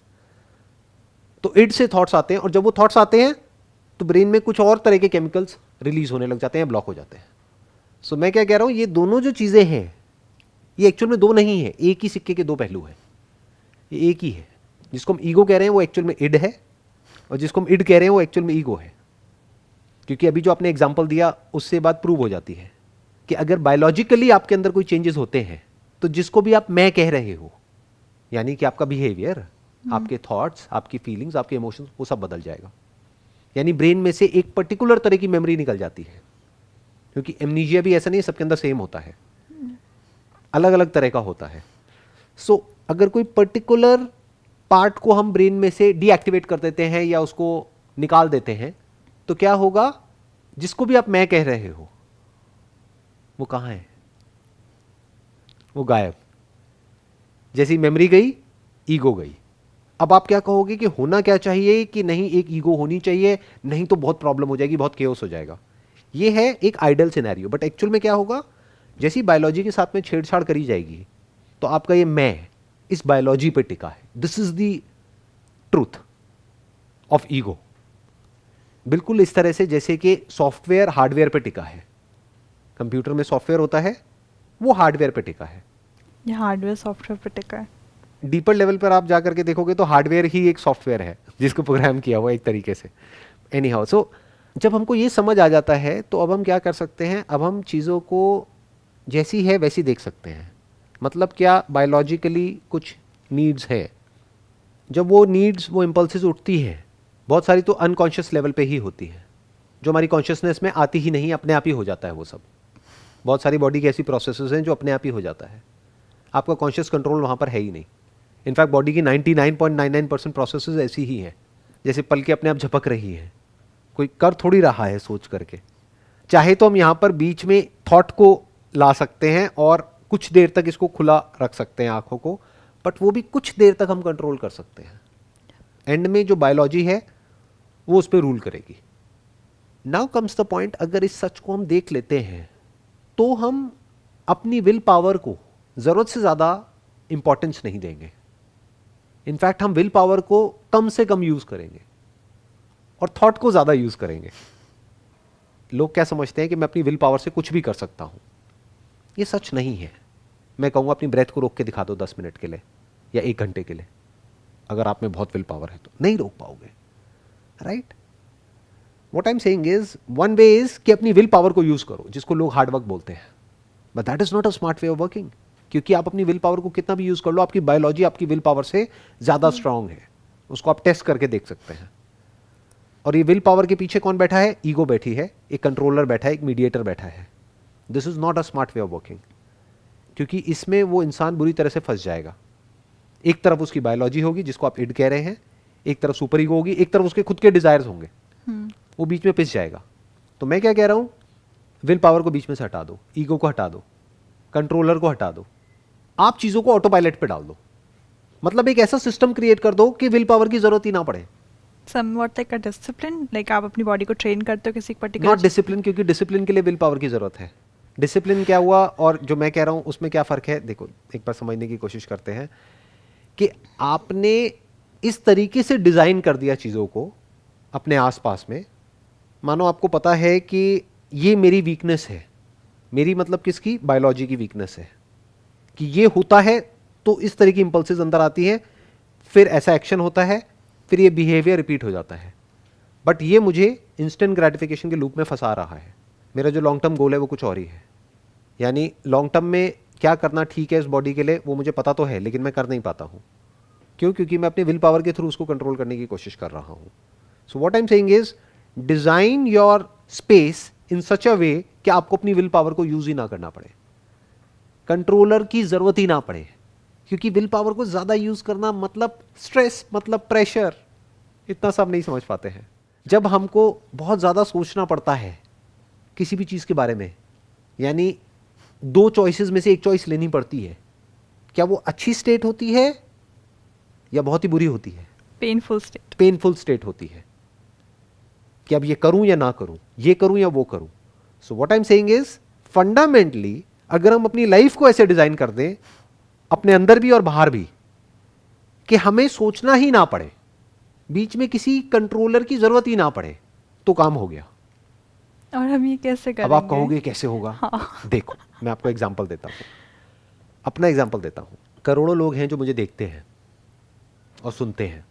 तो इड से थॉट्स आते हैं, और जब वो थॉट्स आते हैं तो ब्रेन में कुछ और तरह के केमिकल्स रिलीज होने लग जाते हैं, ब्लॉक हो जाते हैं. सो मैं क्या कह रहा हूं, ये दोनों जो चीजें हैं ये एक्चुअल में दो नहीं है, एक ही सिक्के के दो पहलू हैं. ये एक ही है. जिसको हम ईगो कह रहे हैं वो एक्चुअल में इड है, और जिसको हम इड कह रहे हैं वो एक्चुअल में ईगो है. क्योंकि अभी जो आपने एग्जाम्पल दिया उससे बात प्रूव हो जाती है कि अगर बायोलॉजिकली आपके अंदर कोई चेंजेस होते हैं तो जिसको भी आप मैं कह रहे हो, यानी कि आपका बिहेवियर, आपके थॉट्स, आपकी फीलिंग्स, आपके इमोशंस, वो सब बदल जाएगा। यानी ब्रेन में से एक पर्टिकुलर तरह की मेमोरी निकल जाती है, क्योंकि एमनीजिया भी ऐसा नहीं सबके अंदर सेम होता है, अलग अलग तरह का होता है। सो अगर कोई पर्टिकुलर पार्ट को हम ब्रेन में से डीएक्टिवेट कर देते हैं या उसको निकाल देते हैं तो क्या होगा, जिसको भी आप मैं कह रहे हो वो कहां है, वो गायब। जैसी मेमोरी गई, ईगो गई। अब आप क्या कहोगे कि होना क्या चाहिए कि नहीं एक ईगो होनी चाहिए, नहीं तो बहुत प्रॉब्लम हो जाएगी, बहुत केओस हो जाएगा। ये है एक आइडियल सिनेरियो, बट एक्चुअल में क्या होगा, जैसी बायोलॉजी के साथ में छेड़छाड़ करी जाएगी तो आपका ये मैं इस बायोलॉजी पे टिका है। This is the truth of ego. बिल्कुल इस तरह से जैसे कि सॉफ्टवेयर हार्डवेयर पे टिका है। कंप्यूटर में सॉफ्टवेयर होता है, वो हार्डवेयर पे टिका है। ये हार्डवेयर सॉफ्टवेयर पे टिका है। डीपर लेवल पर आप जाकर के देखोगे तो हार्डवेयर ही एक सॉफ्टवेयर है जिसको प्रोग्राम किया हुआ एक तरीके से। एनी हाउ, सो जब हमको ये समझ आ जाता है तो अब हम क्या कर सकते हैं, अब हम चीज़ों को जैसी है वैसी देख सकते हैं। मतलब क्या, बायोलॉजिकली कुछ नीड्स है, जब वो नीड्स, वो इम्पल्सेस उठती हैं, बहुत सारी तो अनकॉन्शियस लेवल पे ही होती है, जो हमारी कॉन्शियसनेस में आती ही नहीं, अपने आप ही हो जाता है वो सब। बहुत सारी बॉडी की ऐसी प्रोसेसेस हैं जो अपने आप ही हो जाता है, आपका कॉन्शियस कंट्रोल वहाँ पर है ही नहीं। इनफैक्ट बॉडी की 99.99% प्रोसेसेस ऐसी ही हैं, जैसे पलकें अपने आप झपक रही हैं, कोई कर थोड़ी रहा है सोच करके। चाहे तो हम यहाँ पर बीच में थॉट को ला सकते हैं और कुछ देर तक इसको खुला रख सकते हैं आंखों को, बट वो भी कुछ देर तक हम कंट्रोल कर सकते हैं। एंड में जो बायोलॉजी है वो उस पर रूल करेगी। नाउ कम्स द पॉइंट, अगर इस सच को हम देख लेते हैं तो हम अपनी विल पावर को जरूरत से ज्यादा इंपॉर्टेंस नहीं देंगे। इनफैक्ट हम विल पावर को कम से कम यूज करेंगे और थॉट को ज्यादा यूज करेंगे। लोग क्या समझते हैं कि मैं अपनी विल पावर से कुछ भी कर सकता हूं, ये सच नहीं है। मैं कहूंगा अपनी ब्रेथ को रोक के दिखा दो 10 मिनट के लिए या 1 घंटे के लिए, अगर आप में बहुत विल पावर है तो नहीं रोक पाओगे, right. What I am saying is, one way is कि अपनी विल पावर को यूज करो, जिसको लोग हार्ड वर्क बोलते हैं, but that is not a smart way of working. क्योंकि आप अपनी विल पावर को कितना भी यूज कर लो, आपकी बायोलॉजी आपकी विल पावर से ज्यादा स्ट्रांग है, उसको आप टेस्ट करके देख सकते हैं। और ये विल पावर के पीछे कौन बैठा है, ईगो बैठी है, एक कंट्रोलर बैठा है, एक मीडिएटर बैठा है। This is not a smart way of working, क्योंकि इसमें वो इंसान बुरी तरह से फंस जाएगा। एक तरफ उसकी बायोलॉजी होगी जिसको आप इड कह रहे हैं, एक तरफ सुपर ईगो होगी, एक तरफ उसके खुद के डिजायर्स होंगे, वो बीच में पिस जाएगा। तो मैं क्या कह रहा हूं, विल पावर को बीच में से हटा दो, ईगो को हटा दो, कंट्रोलर को हटा दो, आप चीजों को ऑटो पायलट पे डाल दो। मतलब एक ऐसा सिस्टम क्रिएट कर दो कि विल पावर की जरूरत ही ना पड़े। Somewhat like a discipline, like आप अपनी बॉडी को ट्रेन करते हो किसी पर्टिकुलर, नॉट डिसिप्लिन, क्योंकि डिसिप्लिन के लिए विल पावर की जरूरत है। डिसिप्लिन क्या हुआ और जो मैं कह रहा हूं उसमें क्या फर्क है, देखो एक बार समझने की कोशिश करते हैं कि आपने इस तरीके से डिजाइन कर दिया चीजों को अपने आसपास में, मानो आपको पता है कि ये मेरी वीकनेस है, मेरी मतलब किसकी, बायोलॉजी की वीकनेस है, कि ये होता है तो इस तरह की इंपल्सेस अंदर आती हैं, फिर ऐसा एक्शन होता है, फिर ये बिहेवियर रिपीट हो जाता है। बट ये मुझे इंस्टेंट ग्रेटिफिकेशन के लूप में फंसा रहा है। मेरा जो लॉन्ग टर्म गोल है वो कुछ और ही है। यानी लॉन्ग टर्म में क्या करना ठीक है इस बॉडी के लिए वो मुझे पता तो है, लेकिन मैं कर नहीं पाता हूँ। क्यों? क्योंकि मैं अपनी विल पावर के थ्रू उसको कंट्रोल करने की कोशिश कर रहा हूँ। So what I am saying is, design your space in such a way कि आपको अपनी विल पावर को यूज ही ना करना पड़े, कंट्रोलर की जरूरत ही ना पड़े। क्योंकि विल पावर को ज्यादा यूज करना मतलब स्ट्रेस, मतलब प्रेशर, इतना सब नहीं समझ पाते हैं। जब हमको बहुत ज्यादा सोचना पड़ता है किसी भी चीज के बारे में, यानी 2 चॉइसेस में से एक चॉइस लेनी पड़ती है, क्या वो अच्छी स्टेट होती है या बहुत ही बुरी होती है? पेनफुल स्टेट, पेनफुल स्टेट होती है कि अब ये करूं या ना करूं, ये करूं या वो करूं। सो what I am saying is, fundamentally अगर हम अपनी लाइफ को ऐसे डिजाइन कर दें, अपने अंदर भी और बाहर भी, कि हमें सोचना ही ना पड़े, बीच में किसी कंट्रोलर की जरूरत ही ना पड़े, तो काम हो गया। और हम ये कैसे करेंगे? अब आप कहोगे कैसे होगा? हाँ। देखो मैं आपको एग्जांपल देता हूं, अपना एग्जांपल देता हूं। करोड़ों लोग हैं जो मुझे देखते हैं और सुनते हैं।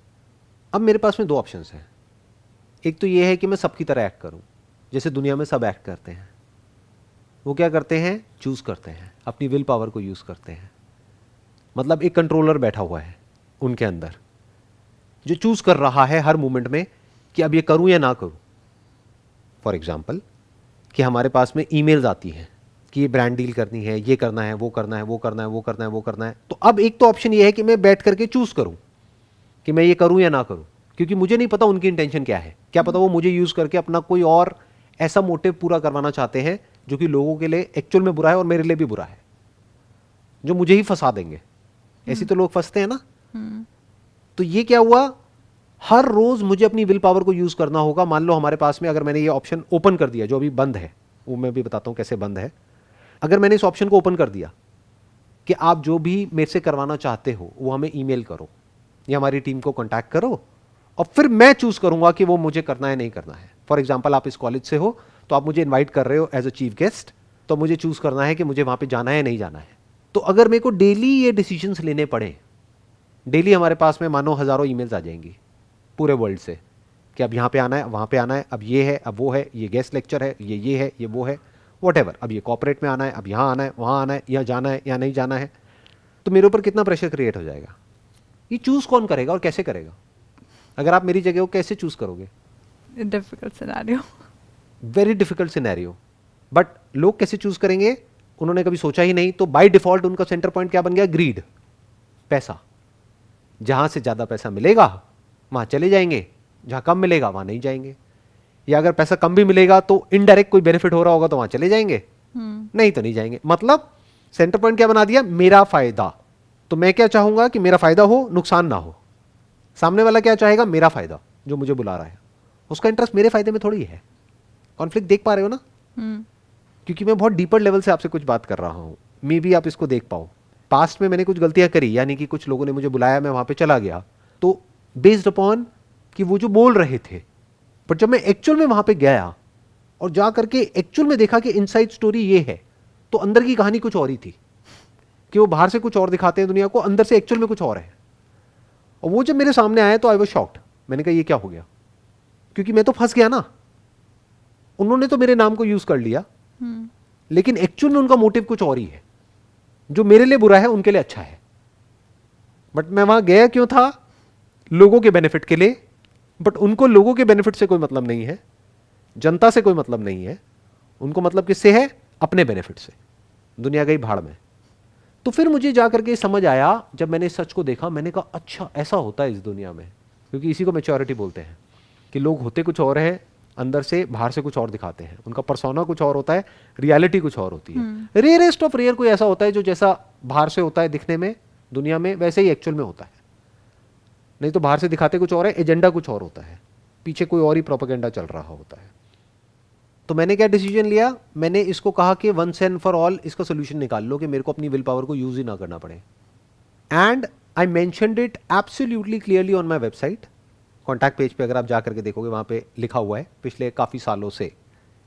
अब मेरे पास में 2 ऑप्शंस हैं। एक तो ये है कि मैं सबकी तरह एक्ट करूं, जैसे दुनिया में सब एक्ट करते हैं। वो क्या करते हैं? चूज करते हैं, अपनी विल पावर को यूज करते हैं। मतलब एक कंट्रोलर बैठा हुआ है उनके अंदर जो चूज कर रहा है हर मोमेंट में कि अब ये करूं या ना करूं। फॉर एग्जाम्पल कि हमारे पास में ईमेल्स आती हैं कि ये ब्रांड डील करनी है, ये करना है, वो करना है, वो करना है, वो करना है, वो करना है। तो अब एक तो ऑप्शन ये है कि मैं बैठ करके चूज करूं कि मैं ये करूं या ना करूं, क्योंकि मुझे नहीं पता उनकी इंटेंशन क्या है। क्या पता वो मुझे यूज करके अपना कोई और ऐसा मोटिव पूरा करवाना चाहते हैं जो कि लोगों के लिए एक्चुअल में बुरा है और मेरे लिए भी बुरा है, जो मुझे ही फंसा देंगे। ऐसे तो लोग फंसते हैं ना। तो ये क्या हुआ, हर रोज मुझे अपनी विल पावर को यूज करना होगा। मान लो हमारे पास में अगर मैंने ये ऑप्शन ओपन कर दिया जो अभी बंद है, वो मैं भी बताता हूं कैसे बंद है। अगर मैंने इस ऑप्शन को ओपन कर दिया कि आप जो भी मेरे से करवाना चाहते हो वो हमें ईमेल करो या हमारी टीम को कांटेक्ट करो, और फिर मैं चूज करूंगा कि वो मुझे करना है नहीं करना है। फॉर एग्जाम्पल आप इस कॉलेज से हो तो आप मुझे इन्वाइट कर रहे हो एज अ चीफ गेस्ट, तो मुझे चूज करना है कि मुझे वहां पे जाना है नहीं जाना है। तो अगर मेरे को डेली ये डिसीजंस लेने पड़े, डेली हमारे पास में मानो हजारों ईमेल्स आ जाएंगी पूरे वर्ल्ड से कि अब यहाँ पे आना है, वहाँ पे आना है, अब ये है, अब वो है, ये गेस्ट लेक्चर है, ये है, ये वो है, व्हाटएवर, अब ये कॉर्पोरेट में आना है, अब यहाँ आना है, वहाँ आना है, यहाँ जाना है या नहीं जाना है। तो मेरे ऊपर कितना प्रेशर क्रिएट हो जाएगा। ये चूज कौन करेगा और कैसे करेगा? अगर आप मेरी जगह हो कैसे चूज करोगे? Difficult scenario, very difficult scenario. But लोग कैसे चूज करेंगे? उन्होंने कभी सोचा ही नहीं, तो बाय डिफॉल्ट उनका सेंटर पॉइंट क्या बन गया? ग्रीड, पैसा। जहां से ज्यादा पैसा मिलेगा वहां चले जाएंगे, जहां कम मिलेगा वहां नहीं जाएंगे। या अगर पैसा कम भी मिलेगा तो इनडायरेक्ट कोई बेनिफिट हो रहा होगा तो वहां चले जाएंगे, नहीं तो नहीं जाएंगे। मतलब सेंटर पॉइंट क्या बना दिया? मेरा फायदा। तो मैं क्या चाहूंगा कि मेरा फायदा हो, नुकसान ना हो। सामने वाला क्या चाहेगा? मेरा फायदा, जो मुझे बुला रहा है उसका इंटरेस्ट मेरे फायदे में थोड़ी है। कॉन्फ्लिक्ट देख पा रहे हो ना? क्योंकि मैं बहुत डीपर लेवल से आपसे कुछ बात कर रहा हूं, मे बी आप इसको देख पाओ। पास्ट में मैंने कुछ गलतियां करी, यानी कि कुछ लोगों ने मुझे बुलाया, मैं वहां पे चला गया, तो बेस्ड अपॉन कि वो जो बोल रहे थे, बट जब मैं एक्चुअल में वहां पे गया और जा करके एक्चुअल में देखा कि इनसाइड स्टोरी ये है, तो अंदर की कहानी कुछ और ही थी। कि वो बाहर से कुछ और दिखाते हैं दुनिया को, अंदर से एक्चुअल में कुछ और है। और वो जब मेरे सामने आया तो आई वाज शॉक्ड। मैंने कहा ये क्या हो गया? क्योंकि मैं तो फंस गया ना। उन्होंने तो मेरे नाम को यूज कर लिया, लेकिन एक्चुअल में उनका मोटिव कुछ और ही है। जो मेरे लिए बुरा है उनके लिए अच्छा है। बट मैं वहां गया क्यों था? लोगों के बेनिफिट के लिए। बट उनको लोगों के बेनिफिट से कोई मतलब नहीं है, जनता से कोई मतलब नहीं है। उनको मतलब किससे है? अपने बेनिफिट से। दुनिया गई भाड़ में। तो फिर मुझे जाकर के समझ आया, जब मैंने इस सच को देखा, मैंने कहा अच्छा ऐसा होता है इस दुनिया में। क्योंकि इसी को मैच्योरिटी बोलते हैं कि लोग होते कुछ और हैं, अंदर से बाहर से कुछ और दिखाते हैं। उनका पर्सोना कुछ और होता है, रियलिटी कुछ और होती है। रेयरेस्ट ऑफ रेयर कोई ऐसा होता है जो जैसा बाहर से होता है दिखने में दुनिया में, वैसे ही एक्चुअल में होता है। नहीं तो बाहर से दिखाते कुछ और है, एजेंडा कुछ और होता है, पीछे कोई और ही प्रोपेगेंडा चल रहा होता है। तो मैंने क्या डिसीजन लिया? मैंने इसको कहा कि वंस एंड फॉर ऑल इसका सोल्यूशन निकाल लो कि मेरे को अपनी विल पावर को यूज ही ना करना पड़े। And I mentioned it absolutely clearly on my website. Contact page पे अगर आप जा करके देखोगे, वहाँ पे लिखा हुआ है पिछले काफ़ी सालों से,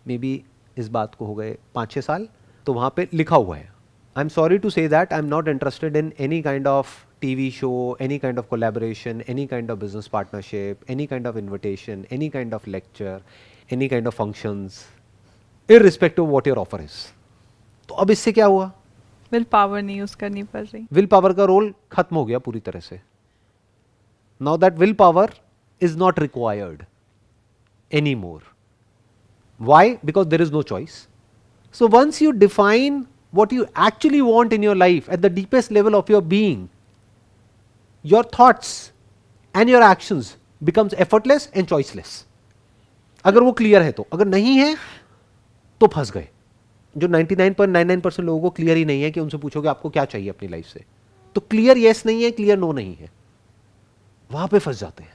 मे बी इस बात को हो गए 5-6 साल, तो वहाँ पे लिखा हुआ है, I am sorry to say that I am not interested in any kind of TV show, any kind of collaboration, any kind of business partnership, any kind of invitation, any kind of lecture, any kind of functions, irrespective of what your offer is. तो अब इससे क्या हुआ? Will power नहीं use करनी पड़ रही। Will power का रोल खत्म हो गया पूरी तरह से। Now that will power is not required anymore. Why? Because there is no choice. So once you define what you actually want in your life at the deepest level of your being, your thoughts and your actions becomes effortless and choiceless. अगर वो clear है तो, अगर नहीं है तो फंस गए। जो 99.99% लोगों को क्लियर ही नहीं है कि उनसे पूछोगे आपको क्या चाहिए अपनी लाइफ से, तो क्लियर यस नहीं है, क्लियर नो नहीं है, वहां पे फंस जाते हैं।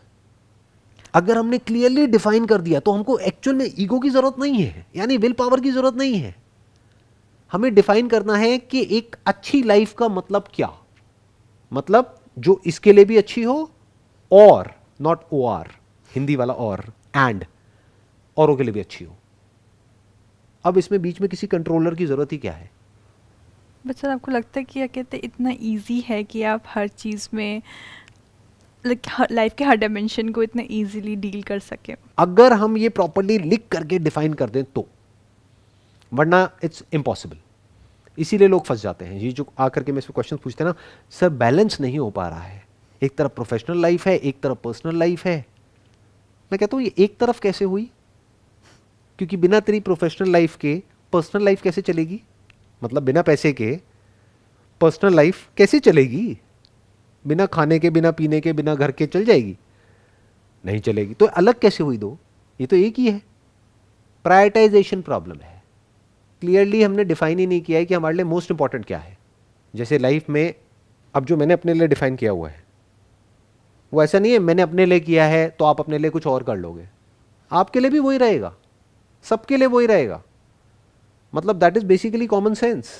अगर हमने क्लियरली डिफाइन कर दिया तो हमको एक्चुअल में ईगो की जरूरत नहीं है, यानी विल पावर की जरूरत नहीं है। हमें डिफाइन करना है कि एक अच्छी लाइफ का मतलब क्या, मतलब जो इसके लिए भी अच्छी हो, और नॉट OR, हिंदी वाला और, एंड औरों के लिए भी अच्छी हो। अब इसमें बीच में किसी कंट्रोलर की जरूरत ही क्या है? बट सर आपको लगता है कि क्या कहते हैं इतना इजी है कि आप हर चीज़ में लाइफ के हर डायमेंशन को इतना इजीली डील कर सके। अगर हम ये प्रॉपर्ली लिख करके डिफाइन कर दें तो, वरना इट्स इम्पॉसिबल। इसीलिए लोग फंस जाते हैं। ये जो आकर के मेरे से क्वेश्चन पूछते हैं ना, सर बैलेंस नहीं हो पा रहा है, एक तरफ प्रोफेशनल लाइफ है, एक तरफ पर्सनल लाइफ है। मैं कहता हूँ ये एक तरफ कैसे हुई, क्योंकि बिना तेरी प्रोफेशनल लाइफ के पर्सनल लाइफ कैसे चलेगी? मतलब बिना पैसे के पर्सनल लाइफ कैसे चलेगी? बिना खाने के, बिना पीने के, बिना घर के चल जाएगी? नहीं चलेगी। तो अलग कैसे हुई दो? ये तो एक ही है। प्रायोरिटाइजेशन प्रॉब्लम है। क्लियरली हमने डिफाइन ही नहीं किया है कि हमारे लिए मोस्ट इंपॉर्टेंट क्या है। जैसे लाइफ में अब जो मैंने अपने लिए डिफाइन किया हुआ है वो ऐसा नहीं है मैंने अपने लिए किया है तो आप अपने लिए कुछ और कर लोगे। आपके लिए भी वही रहेगा, सबके लिए वही रहेगा। मतलब that is basically common sense.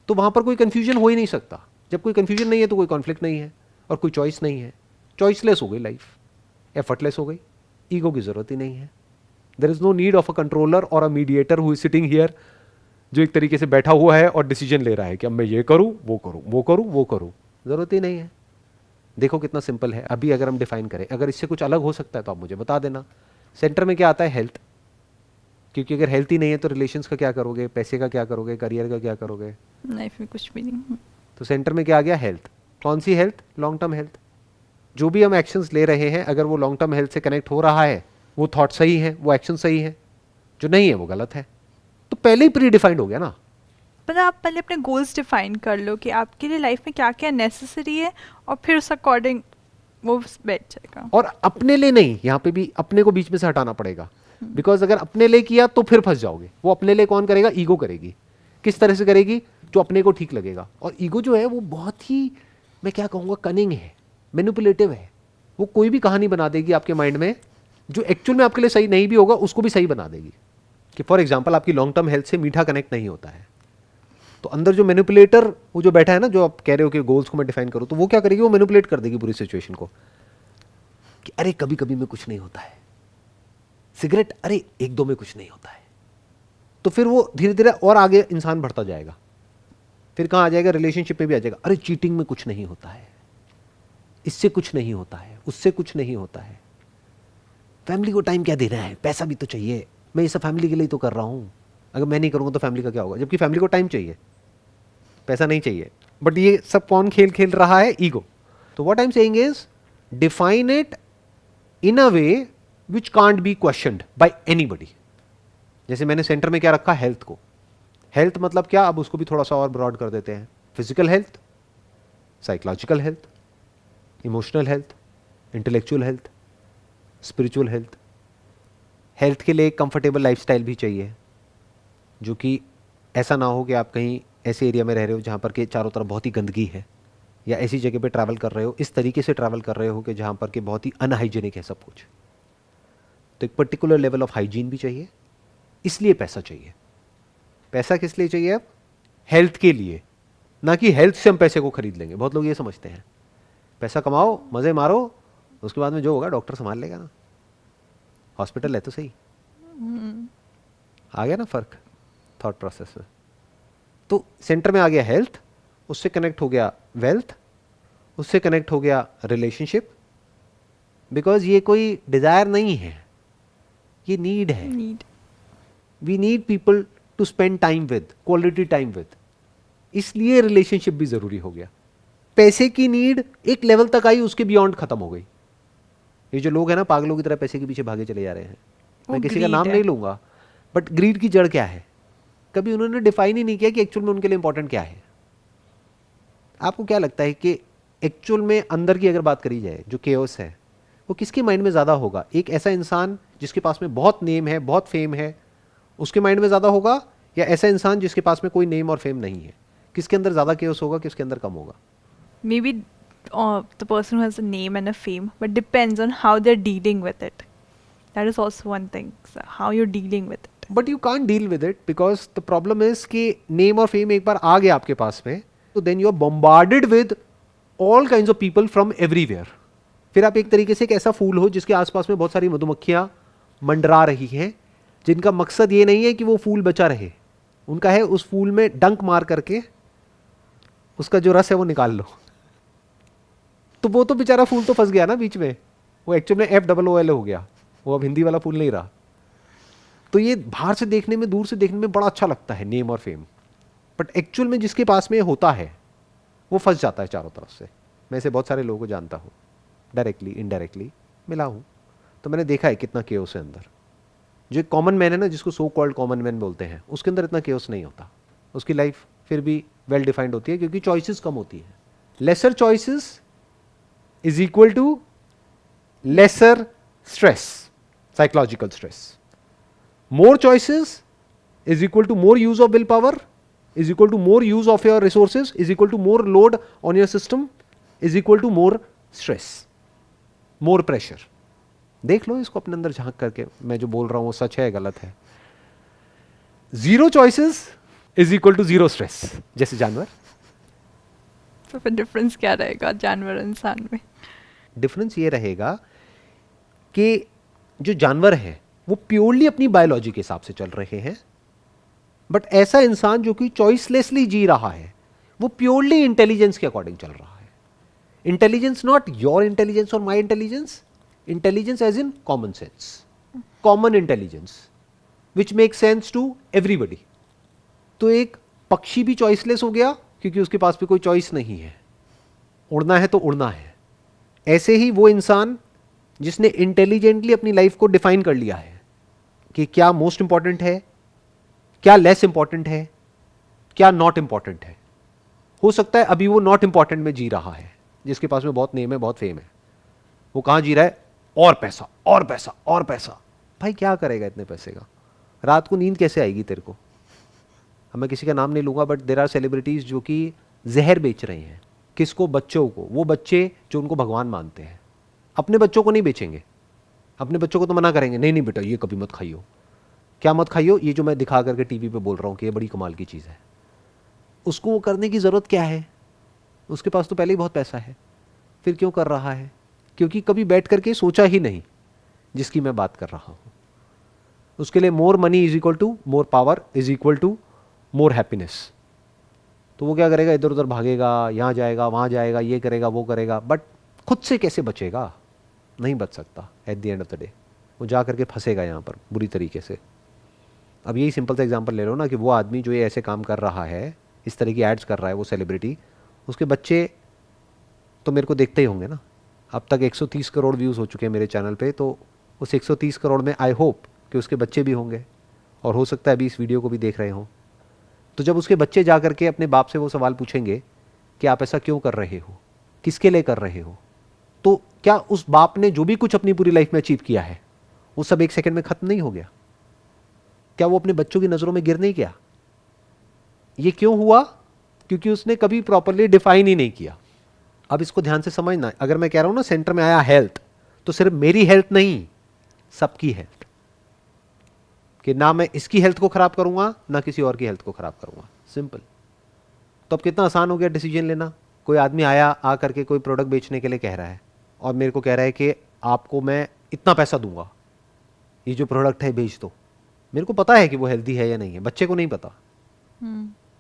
तो वहां पर कोई कंफ्यूजन हो ही नहीं सकता। जब कोई कंफ्यूजन नहीं है तो कोई कॉन्फ्लिक्ट नहीं है और कोई चॉइस नहीं है। चॉइसलेस हो गई लाइफ, एफर्टलेस हो गई, ईगो की जरूरत ही नहीं है। There is no need of a controller और a mediator who is sitting here, जो एक तरीके से बैठा हुआ है और डिसीजन ले रहा है कि अब मैं ये करूं, वो करूं, वो करूं, वो करूं। जरूरत ही नहीं है। देखो कितना सिंपल है। अभी अगर हम डिफाइन करें, अगर इससे कुछ अलग हो सकता है तो आप मुझे बता देना। सेंटर में क्या आता है? हेल्थ। क्योंकि अगर हेल्थ ही नहीं है तो रिलेशंस का क्या करोगे, पैसे का क्या करोगे, करियर का क्या करोगे? लाइफ में कुछ भी नहीं। तो सेंटर में क्या आ गया? हेल्थ। कौन सी हेल्थ? Long term health. जो भी हम एक्शंस ले रहे हैं, अगर वो लॉन्ग टर्म हेल्थ से कनेक्ट हो रहा है, वो थॉट सही है, वो एक्शन सही है, जो नहीं है वो गलत है। तो पहले ही प्री डिफाइंड हो गया ना। पर आप पहले अपने गोल्स डिफाइन कर लो कि आपके लिए लाइफ में क्या क्या नेसेसरी है, और फिर उस अकॉर्डिंग वो बैठ जाएगा। और अपने लिए नहीं, यहाँ पे भी अपने को बीच में से हटाना पड़ेगा। बिकॉज अगर अपने लिए किया तो फिर फंस जाओगे। वो अपने लिए कौन करेगा? ईगो करेगी। किस तरह से करेगी? जो अपने को ठीक लगेगा। और ईगो जो है वो बहुत ही, मैं क्या कहूँगा, कनिंग है, मैनिपुलेटिव है। वो कोई भी कहानी बना देगी आपके माइंड में, जो एक्चुअल में आपके लिए सही नहीं भी होगा उसको भी सही बना देगी। कि फॉर एग्जाम्पल आपकी लॉन्ग टर्म हेल्थ से मीठा कनेक्ट नहीं होता है, तो अंदर जो मैनिपुलेटर वो जो बैठा है ना, जो आप कह रहे हो कि गोल्स को मैं डिफाइन करूँ, तो वो क्या करेगी? वो मैनिपुलेट कर देगी पूरी सिचुएशन को कि अरे कभी कभी में कुछ नहीं होता है, सिगरेट अरे एक दो में कुछ नहीं होता है। तो फिर वो धीरे धीरे और आगे इंसान बढ़ता जाएगा। फिर कहाँ आ जाएगा? रिलेशनशिप में भी आ जाएगा। अरे चीटिंग में कुछ नहीं होता है, इससे कुछ नहीं होता है, उससे कुछ नहीं होता है। फैमिली को टाइम क्या देना है, पैसा भी तो चाहिए, मैं ये सब फैमिली के लिए तो कर रहा हूं, अगर मैं नहीं करूंगा तो फैमिली का क्या होगा? जबकि फैमिली को टाइम चाहिए, पैसा नहीं चाहिए। बट ये सब कौन खेल खेल रहा है? ईगो। तो what I am saying is define it in a way which can't be questioned by anybody. जैसे मैंने सेंटर में क्या रखा? हेल्थ को। हेल्थ मतलब क्या? अब उसको भी थोड़ा सा और ब्रॉड कर देते हैं। Physical health, psychological health, emotional health, intellectual health, spiritual health. Health के लिए एक कंफर्टेबल लाइफस्टाइल भी चाहिए, जो कि ऐसा ना हो कि आप कहीं ऐसे एरिया में रह रहे हो जहाँ पर के चारों तरफ बहुत ही गंदगी है, या ऐसी जगह पे ट्रैवल कर रहे हो, इस तरीके से ट्रैवल कर रहे हो कि जहाँ पर के बहुत ही अनहाइजीनिक है सब कुछ। तो एक पर्टिकुलर लेवल ऑफ हाइजीन भी चाहिए। इसलिए पैसा चाहिए। पैसा किस लिए चाहिए? अब हेल्थ के लिए, ना कि हेल्थ से हम पैसे को खरीद लेंगे। बहुत लोग ये समझते हैं पैसा कमाओ, मजे मारो, उसके बाद में जो होगा डॉक्टर संभाल लेगा ना। हॉस्पिटल है तो सही। आ गया ना फर्क थॉट प्रोसेस में। तो सेंटर में आ गया हेल्थ, उससे कनेक्ट हो गया वेल्थ, उससे कनेक्ट हो गया रिलेशनशिप। बिकॉज ये कोई डिजायर नहीं है, ये नीड है। We need people to spend time with, quality time with. इसलिए रिलेशनशिप भी जरूरी हो गया। पैसे की नीड एक लेवल तक आई, उसके बियॉन्ड खत्म हो गई। ये जो लोग हैं ना पागलों की तरह पैसे के पीछे भागे चले जा रहे हैं, मैं किसी का नाम नहीं लूंगा, बट ग्रीड की जड़ क्या है? कभी उन्होंने डिफाइन ही नहीं किया कि एक्चुअल में उनके लिए इंपॉर्टेंट क्या है। आपको क्या लगता है कि एक्चुअल में अंदर की अगर बात करी जाए, जो केओस है वो किसके माइंड में ज्यादा होगा? एक ऐसा इंसान जिसके पास में बहुत नेम है, बहुत फेम है, उसके माइंड में ज्यादा होगा, या ऐसा इंसान जिसके पास में कोई नेम और फेम नहीं है? किसके अंदर ज्यादा केओस होगा, किसके अंदर कम होगा? Maybe the person who has a name and a fame, but depends on how they're dealing with it. That is also one thing, so how you're dealing with it. But you can't deal with it because the problem is कि name और fame एक बार आ गया आपके पास में, तो then you are bombarded with all kinds of people from everywhere. फिर आप एक तरीके से एक ऐसा फूल हो जिसके आसपास में बहुत सारी मधुमक्खियां मंडरा रही हैं, जिनका मकसद ये नहीं है कि वो फूल बचा रहे, उनका है उस फूल में डंक मार करके उसका जो रस है वो निकाल लो। तो वो तो बेचारा फूल तो फंस गया ना बीच में, वो एक्चुअली में FOOL हो गया, वो अब हिंदी वाला फूल नहीं रहा। तो ये बाहर से देखने में, दूर से देखने में बड़ा अच्छा लगता है नेम और फेम, बट एक्चुअल में जिसके पास में होता है वो फंस जाता है चारों तरफ से। मैं ऐसे बहुत सारे लोगों को जानता हूँ, डायरेक्टली इनडायरेक्टली मिला हूँ, तो मैंने देखा है कितना केओस है अंदर। जो कॉमन मैन है ना, जिसको सो कॉल्ड कॉमन मैन बोलते हैं, उसके अंदर इतना केओस नहीं होता, उसकी लाइफ फिर भी वेल डिफाइंड होती है क्योंकि चॉइसेस कम होती है। Lesser choices is equal to lesser stress, psychological stress. More choices is equal to more use of willpower, is equal to more use of your resources, is equal to more load on your system, is equal to more stress, more pressure. देख लो इसको अपने अंदर झांक करके, मैं जो बोल रहा हूं वो सच है गलत है। Zero choices is equal to zero stress, जैसे जानवर। तो फिर डिफरेंस क्या रहेगा जानवर और इंसान में? डिफरेंस ये रहेगा कि जो जानवर है वो प्योरली अपनी बायोलॉजी के हिसाब से चल रहे हैं, बट ऐसा इंसान जो कि चॉइसलेसली जी रहा है वो प्योरली इंटेलिजेंस के अकॉर्डिंग चल रहा है। इंटेलिजेंस नॉट योर इंटेलिजेंस और my intelligence, intelligence as in common sense, common intelligence which make sense to everybody. तो एक पक्षी भी चॉइसलेस हो गया क्योंकि उसके पास भी कोई चॉइस नहीं है, उड़ना है तो उड़ना है। ऐसे ही वो इंसान जिसने इंटेलिजेंटली अपनी लाइफ को डिफाइन कर लिया है कि क्या मोस्ट इंपॉर्टेंट है, क्या लेस इंपॉर्टेंट है, क्या नॉट इंपॉर्टेंट है। हो सकता है अभी वो नॉट इंपॉर्टेंट में जी रहा है, जिसके पास में बहुत नेम है, बहुत फेम है, वो कहां जी रहा है, और पैसा और पैसा और पैसा। भाई क्या करेगा इतने पैसे का, रात को नींद कैसे आएगी तेरे को। अब मैं किसी का नाम नहीं लूंगा, बट देयर आर सेलिब्रिटीज जो कि जहर बेच रहे हैं। किसको? बच्चों को। वो बच्चे जो उनको भगवान मानते हैं, अपने बच्चों को नहीं बेचेंगे। अपने बच्चों को तो मना करेंगे, नहीं नहीं बेटा ये कभी मत खाइयो। क्या मत खाइयो? ये जो मैं दिखा करके टीवी पे बोल रहा हूँ कि ये बड़ी कमाल की चीज़ है। उसको वो करने की ज़रूरत क्या है? उसके पास तो पहले ही बहुत पैसा है, फिर क्यों कर रहा है? क्योंकि कभी बैठ करके सोचा ही नहीं जिसकी मैं बात कर रहा हूँ। उसके लिए more money is equal to more power is equal to more happiness. तो वो क्या करेगा? इधर उधर भागेगा, यहाँ जाएगा वहाँ जाएगा, ये करेगा वो करेगा, बट खुद से कैसे बचेगा? नहीं बच सकता। At the end of the day वो जा करके फंसेगा यहाँ पर बुरी तरीके से। अब यही सिंपल सा एग्जांपल ले लो ना कि वो आदमी जो ये ऐसे काम कर रहा है, इस तरह की एड्स कर रहा है, वो सेलिब्रिटी, उसके बच्चे तो मेरे को देखते ही होंगे ना। अब तक 130 करोड़ व्यूज़ हो चुके हैं मेरे चैनल पे, तो उस 130 करोड़ में आई होप कि उसके बच्चे भी होंगे, और हो सकता है अभी इस वीडियो को भी देख रहे हों। तो जब उसके बच्चे जा करके अपने बाप से वो सवाल पूछेंगे कि आप ऐसा क्यों कर रहे हो, किसके लिए कर रहे हो, तो क्या उस बाप ने जो भी कुछ अपनी पूरी लाइफ में अचीव किया है वो सब एक सेकंड में खत्म नहीं हो गया? क्या वो अपने बच्चों की नजरों में गिर नहीं गया? ये क्यों हुआ? क्योंकि उसने कभी प्रॉपर्ली डिफाइन ही नहीं किया। अब इसको ध्यान से समझना। अगर मैं कह रहा हूं ना सेंटर में आया हेल्थ, तो सिर्फ मेरी हेल्थ नहीं, सबकी हेल्थ, कि ना मैं इसकी हेल्थ को खराब करूंगा ना किसी और की हेल्थ को खराब करूंगा। सिंपल। तो अब कितना आसान हो गया डिसीजन लेना। कोई आदमी आया, आ करके कोई प्रोडक्ट बेचने के लिए कह रहा है और मेरे को कह रहा है कि आपको मैं इतना पैसा दूंगा, ये जो प्रोडक्ट है बेच दो। मेरे को पता है कि वो हेल्दी है या नहीं है, बच्चे को नहीं पता।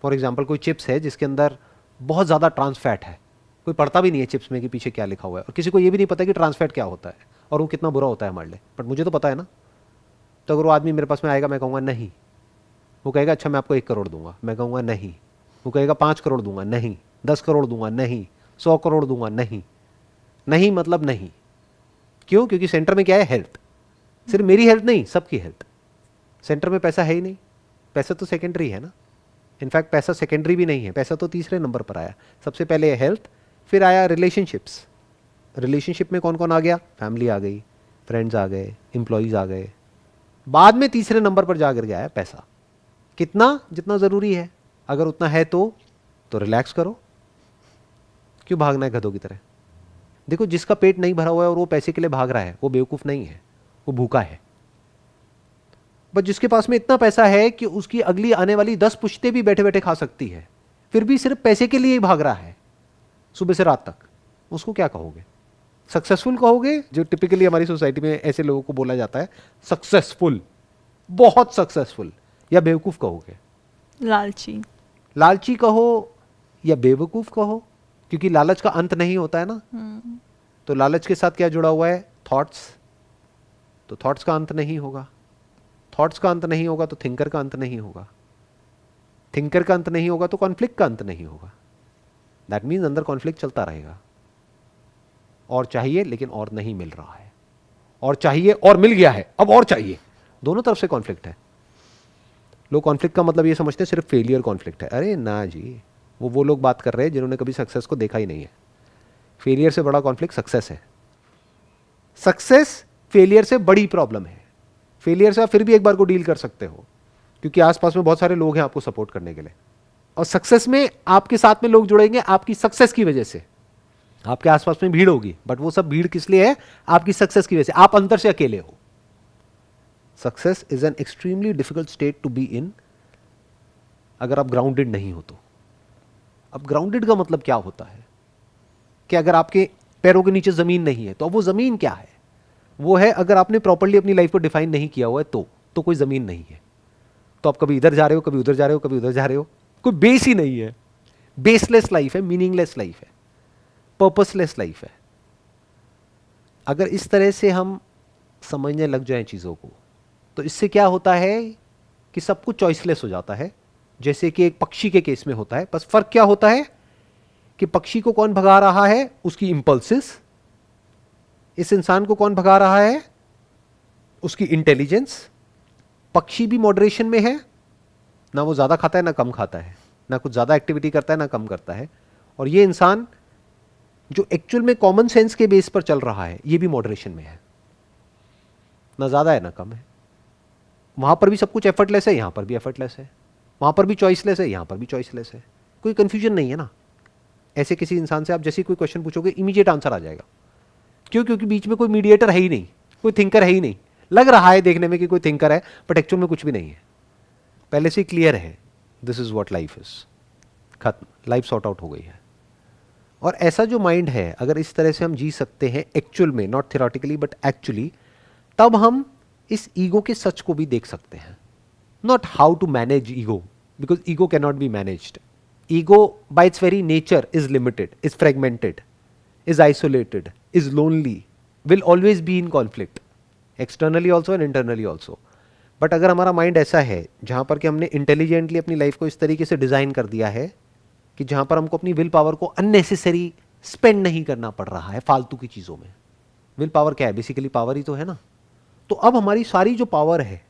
फॉर एग्जाम्पल कोई चिप्स है जिसके अंदर बहुत ज़्यादा ट्रांस फैट है, कोई पढ़ता भी नहीं है चिप्स में कि पीछे क्या लिखा हुआ है, और किसी को ये भी नहीं पता कि ट्रांस फैट क्या होता है और वो कितना बुरा होता है हमारे लिए, बट मुझे तो पता है ना। तो अगर वो आदमी मेरे पास में आएगा, मैं कहूँगा नहीं। वो कहेगा अच्छा मैं आपको 1 करोड़ दूंगा, मैं कहूँगा नहीं। वो कहेगा 5 करोड़ दूंगा, नहीं। 10 करोड़ दूंगा, नहीं। 100 करोड़ दूंगा, नहीं। नहीं मतलब नहीं। क्यों? क्योंकि सेंटर में क्या है? हेल्थ। सिर्फ मेरी हेल्थ नहीं, सबकी हेल्थ। सेंटर में पैसा है ही नहीं, पैसा तो सेकेंडरी है ना। इनफैक्ट पैसा सेकेंडरी भी नहीं है, पैसा तो तीसरे नंबर पर आया। सबसे पहले हेल्थ, फिर आया रिलेशनशिप्स। रिलेशनशिप में कौन कौन आ गया? फैमिली आ गई, फ्रेंड्स आ गए, एम्प्लॉयज आ गए। बाद में तीसरे नंबर पर जाकर के आया पैसा। कितना? जितना ज़रूरी है। अगर उतना है तो रिलैक्स करो। क्यों भागना है गधों की तरह? देखो, जिसका पेट नहीं भरा हुआ है और वो पैसे के लिए भाग रहा है, वो बेवकूफ़ नहीं है, वो भूखा है। बट जिसके पास में इतना पैसा है कि उसकी अगली आने वाली 10 पुश्तें भी बैठे बैठे खा सकती है, फिर भी सिर्फ पैसे के लिए ही भाग रहा है सुबह से रात तक, उसको क्या कहोगे? सक्सेसफुल कहोगे? जो टिपिकली हमारी सोसाइटी में ऐसे लोगों को बोला जाता है, सक्सेसफुल, बहुत सक्सेसफुल, या बेवकूफ़ कहोगे? लालची। लालची कहो या बेवकूफ़ कहो, क्योंकि लालच का अंत नहीं होता है ना। तो लालच के साथ क्या जुड़ा हुआ है? थॉट्स। तो थॉट्स का अंत नहीं होगा, थॉट्स का अंत नहीं होगा तो थिंकर का अंत नहीं होगा, थिंकर का अंत नहीं होगा तो कॉन्फ्लिक्ट का अंत नहीं होगा। दैट मीन्स अंदर कॉन्फ्लिक्ट चलता रहेगा। और चाहिए लेकिन और नहीं मिल रहा है, और चाहिए और मिल गया है, अब और चाहिए। दोनों तरफ से कॉन्फ्लिक्ट है। लोग कॉन्फ्लिक्ट का मतलब ये समझते हैं सिर्फ फेलियर कॉन्फ्लिक्ट है। अरे ना जी, वो लोग बात कर रहे हैं जिन्होंने कभी सक्सेस को देखा ही नहीं है। फेलियर से बड़ा कॉन्फ्लिक्ट सक्सेस है। सक्सेस फेलियर से बड़ी प्रॉब्लम है। फेलियर से आप फिर भी एक बार को डील कर सकते हो क्योंकि आसपास में बहुत सारे लोग हैं आपको सपोर्ट करने के लिए। और सक्सेस में आपके साथ में लोग जुड़ेंगे आपकी सक्सेस की वजह से। आपके आसपास में भीड़ होगी, बट वो सब भीड़ किस लिए है? आपकी सक्सेस की वजह से। आप अंदर से अकेले हो। Success is an extremely difficult state to be in अगर आप ग्राउंडेड नहीं हो तो। अब ग्राउंडेड का मतलब क्या होता है कि अगर आपके पैरों के नीचे जमीन नहीं है तो अब वो जमीन क्या है? वो है अगर आपने प्रॉपर्ली अपनी लाइफ को डिफाइन नहीं किया हुआ है तो कोई जमीन नहीं है। तो आप कभी इधर जा रहे हो, कभी उधर जा रहे हो, कभी उधर जा रहे हो, कोई बेस ही नहीं है। बेसलेस लाइफ है, मीनिंगलेस लाइफ है, पर्पसलेस लाइफ है। अगर इस तरह से हम समझने लग जाएं चीज़ों को तो इससे क्या होता है कि सब कुछ चॉइसलेस हो जाता है, जैसे कि एक पक्षी के केस में होता है। बस फर्क क्या होता है कि पक्षी को कौन भगा रहा है? उसकी इंपल्सेस। इस इंसान को कौन भगा रहा है? उसकी इंटेलिजेंस। पक्षी भी मॉडरेशन में है, ना वो ज्यादा खाता है ना कम खाता है, ना कुछ ज्यादा एक्टिविटी करता है ना कम करता है। और ये इंसान जो एक्चुअल में कॉमन सेंस के बेस पर चल रहा है ये भी मॉडरेशन में है, ना ज्यादा है ना कम है। वहां पर भी सब कुछ एफर्टलेस है, यहां पर भी एफर्टलेस है। वहां पर भी चॉइसलेस है, यहां पर भी चॉइसलेस है। कोई कंफ्यूजन नहीं है ना। ऐसे किसी इंसान से आप जैसे कोई क्वेश्चन पूछोगे इमीडिएट आंसर आ जाएगा। क्यों? क्योंकि बीच में कोई मीडिएटर है ही नहीं, कोई थिंकर है ही नहीं। लग रहा है देखने में कि कोई थिंकर है, बट एक्चुअल में कुछ भी नहीं है। पहले से क्लियर है, this is what life is. खत्म, लाइफ सॉर्ट आउट हो गई है। और ऐसा जो माइंड है, अगर इस तरह से हम जी सकते हैं एक्चुअल में, नॉट थियोरेटिकली बट एक्चुअली, तब हम इस ईगो के सच को भी देख सकते हैं। Not how to manage ego, because ego can not be managed. Ego by its very nature is limited, is fragmented, is isolated, is lonely, will always be in conflict, externally also and internally also. But अगर हमारा mind ऐसा है जहां पर कि हमने intelligently अपनी life को इस तरीके से डिजाइन कर दिया है कि जहां पर हमको अपनी विल पावर को अननेसेसरी स्पेंड नहीं करना पड़ रहा है फालतू की चीजों में। विल पावर क्या है? बेसिकली पावर ही तो है ना। तो अब हमारी सारी जो पावर है,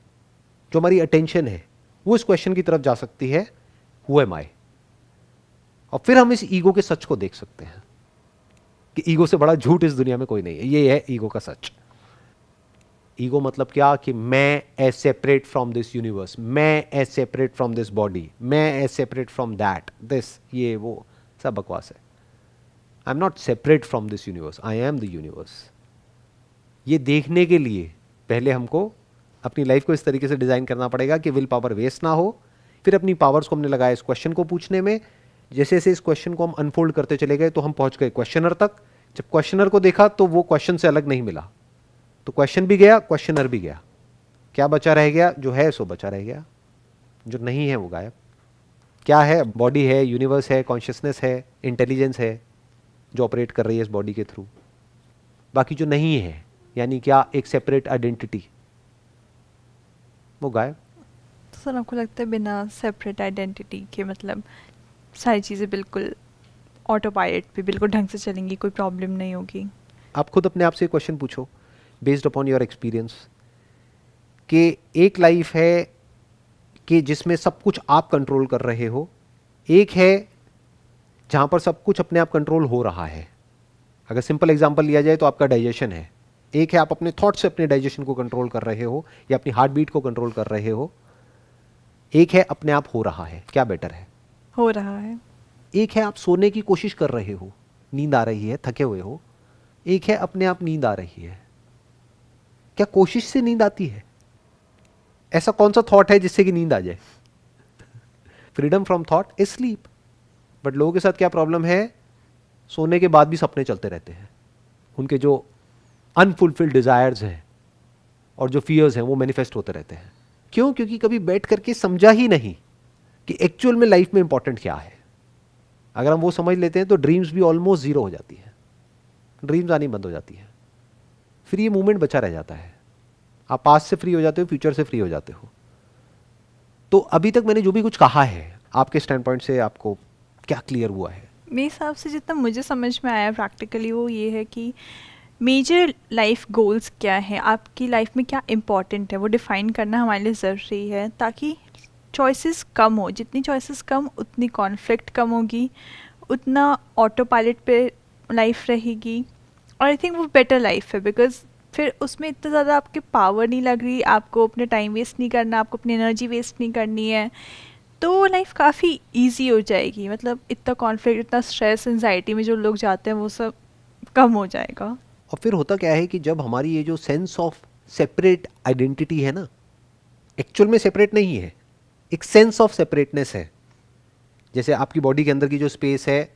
जो हमारी अटेंशन है, वो इस क्वेश्चन की तरफ जा सकती है, हु एम आई? और फिर हम इस ईगो के सच को देख सकते हैं कि ईगो से बड़ा झूठ इस दुनिया में कोई नहीं है। ये है ईगो का सच। ईगो मतलब क्या? कि मैं as separate from this universe, मैं as separate from this body, मैं as separate from that, this, ये वो सब बकवास है। I am not separate from this universe, I am the universe. ये देखने के लिए पहले हमको अपनी लाइफ को इस तरीके से डिजाइन करना पड़ेगा कि विल पावर वेस्ट ना हो। फिर अपनी पावर्स को हमने लगाया इस क्वेश्चन को पूछने में। जैसे जैसे इस क्वेश्चन को हम अनफोल्ड करते चले गए तो हम पहुंच गए क्वेश्चनर तक। जब क्वेश्चनर को देखा तो वो क्वेश्चन से अलग नहीं मिला, तो क्वेश्चन भी गया, क्वेश्चनर भी गया। क्या बचा रह गया? जो है सो बचा रह गया, जो नहीं है वो गायब। क्या है? बॉडी है, यूनिवर्स है, कॉन्शियसनेस है, इंटेलिजेंस है जो ऑपरेट कर रही है इस बॉडी के थ्रू। बाकी जो नहीं है, यानी क्या? एक सेपरेट आइडेंटिटी, वो गायब। तो सर आपको लगता है बिना सेपरेट आइडेंटिटी के मतलब सारी चीज़ें बिल्कुल ऑटो पायलट पे बिल्कुल ढंग से चलेंगी, कोई प्रॉब्लम नहीं होगी? आप खुद अपने आप से क्वेश्चन पूछो बेस्ड अपॉन योर एक्सपीरियंस कि एक लाइफ है कि जिसमें सब कुछ आप कंट्रोल कर रहे हो, एक है जहां पर सब कुछ अपने आप कंट्रोल हो रहा है। अगर सिंपल एग्जांपल लिया जाए तो आपका डाइजेशन है। एक है आप अपने थॉट से अपने डाइजेशन को कंट्रोल कर रहे हो या अपनी हार्ट बीट को कंट्रोल कर रहे हो। एक है अपने आप हो रहा है। क्या बेटर है? हो रहा है। एक है आप सोने की कोशिश कर रहे हो, नींद आ रही है, थके हुए हो। एक है अपने आप नींद आ रही है। क्या कोशिश से नींद आती है? ऐसा कौन सा थॉट है जिससे कि नींद आ जाए? Freedom from thought is sleep. But लोगों के साथ क्या प्रॉब्लम है? सोने के बाद भी सपने चलते रहते हैं। उनके जो अनफुलफिल्ड डिजायर्स हैं और जो फियर्स हैं वो मैनिफेस्ट होते रहते हैं। क्यों? क्योंकि कभी बैठ करके समझा ही नहीं कि एक्चुअल में लाइफ में इंपॉर्टेंट क्या है। अगर हम वो समझ लेते हैं तो ड्रीम्स भी ऑलमोस्ट जीरो हो जाती है, ड्रीम्स आनी बंद हो जाती है, फिर ये मूवमेंट बचा रह जाता है। आप पास्ट से फ्री हो जाते हो, फ्यूचर से फ्री हो जाते हो। तो अभी तक मैंने जो भी कुछ कहा है, आपके स्टैंड पॉइंट से आपको क्या क्लियर हुआ है? मेरे हिसाब से जितना मुझे समझ में आया प्रैक्टिकली वो ये है कि मेजर लाइफ गोल्स क्या है, आपकी लाइफ में क्या इम्पॉर्टेंट है, वो डिफ़ाइन करना हमारे लिए ज़रूरी है, ताकि चॉइसेस कम हो। जितनी चॉइसेस कम उतनी कॉन्फ्लिक्ट कम होगी, उतना ऑटो पायलट पे लाइफ रहेगी, और आई थिंक वो बेटर लाइफ है। बिकॉज फिर उसमें इतना ज़्यादा आपके पावर नहीं लग रही, आपको अपने टाइम वेस्ट नहीं करना, आपको अपनी एनर्जी वेस्ट नहीं करनी है, तो लाइफ काफ़ी इजी हो जाएगी। मतलब इतना कॉन्फ्लिक्ट, इतना स्ट्रेस, एंजाइटी में जो लोग जाते हैं वो सब कम हो जाएगा। और फिर होता क्या है कि जब हमारी ये जो सेंस ऑफ सेपरेट आइडेंटिटी है ना, एक्चुअल में सेपरेट नहीं है, एक सेंस ऑफ सेपरेटनेस है। जैसे आपकी बॉडी के अंदर की जो स्पेस है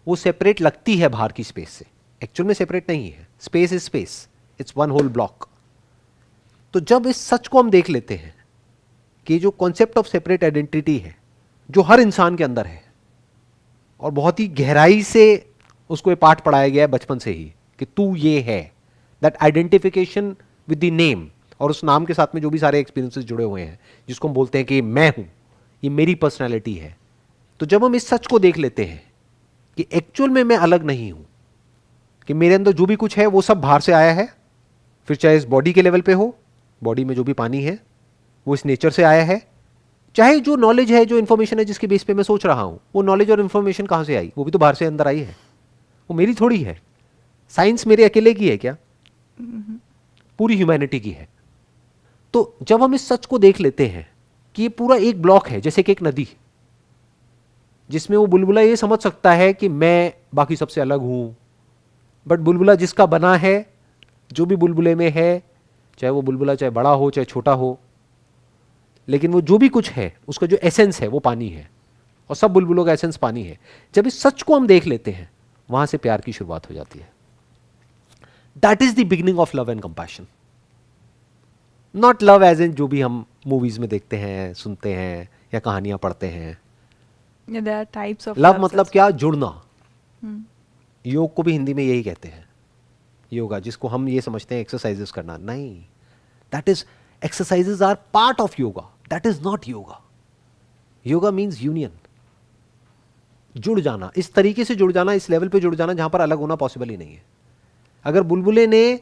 वो सेपरेट लगती है बाहर की स्पेस से, एक्चुअल में सेपरेट नहीं है। Space is space, it's one whole block. तो जब इस सच को हम देख लेते हैं कि जो कॉन्सेप्ट ऑफ सेपरेट आइडेंटिटी है जो हर इंसान के अंदर है, और बहुत ही गहराई से उसको ये पाठ पढ़ाया गया है बचपन से ही कि तू ये है, that identification with the name, और उस नाम के साथ में जो भी सारे एक्सपीरियंसेस जुड़े हुए हैं, जिसको हम बोलते हैं कि मैं हूं, ये मेरी पर्सनैलिटी है। तो जब हम इस सच को देख लेते हैं कि एक्चुअल में मैं अलग नहीं हूं, कि मेरे अंदर जो भी कुछ है वो सब बाहर से आया है, फिर चाहे इस बॉडी के लेवल पे हो, बॉडी में जो भी पानी है वो इस नेचर से आया है, चाहे जो नॉलेज है, जो इन्फॉर्मेशन है जिसके बेस पे मैं सोच रहा हूं, वो नॉलेज और इन्फॉर्मेशन कहां से आई, वो भी तो बाहर से अंदर आई है, वो मेरी थोड़ी है। साइंस मेरे अकेले की है क्या? पूरी ह्यूमैनिटी की है। तो जब हम इस सच को देख लेते हैं कि ये पूरा एक ब्लॉक है, जैसे कि एक नदी, जिसमें वो बुलबुला ये समझ सकता है कि मैं बाकी सबसे अलग हूं, बट बुलबुला जिसका बना है, जो भी बुलबुले में है, चाहे वो बुलबुला चाहे बड़ा हो चाहे छोटा हो, लेकिन वो जो भी कुछ है उसका जो एसेंस है वो पानी है, और सब बुलबुलों का एसेंस पानी है। जब इस सच को हम देख लेते हैं, वहां से प्यार की शुरुआत हो जाती है। That is the beginning of love and compassion. Not love as in जो भी हम मूवीज में देखते हैं, सुनते हैं या कहानियां पढ़ते हैं। There are types of love loves मतलब as क्या? जुड़ना। well. योग को भी हिंदी में यही कहते हैं, योगा, जिसको हम ये समझते हैं एक्सरसाइजेस करना। नहीं, that is, exercises are part of yoga, that is not yoga. Yoga means union, जुड़ जाना, इस तरीके से जुड़ जाना, इस लेवल पे जुड़ जाना जहां पर अलग होना पॉसिबल ही नहीं है। अगर बुलबुले ने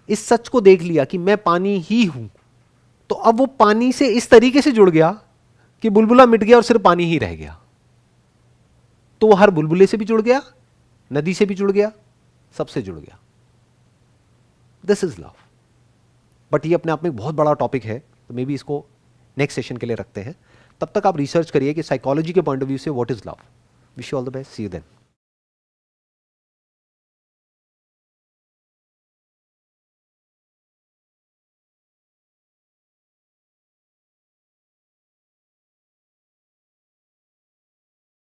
इस सच को देख लिया कि मैं पानी ही हूं, तो अब वो पानी से इस तरीके से जुड़ गया कि बुलबुला मिट गया और सिर्फ पानी ही रह गया। तो वो हर बुलबुले से भी जुड़ गया, नदी से भी जुड़ गया, सबसे जुड़ गया। This is love. बट ये अपने आप में बहुत बड़ा टॉपिक है, तो मे बी इसको नेक्स्ट सेशन के लिए रखते हैं। तब तक आप रिसर्च करिए कि साइकोलॉजी के पॉइंट ऑफ व्यू से what is love. Wish you all the best, see you then.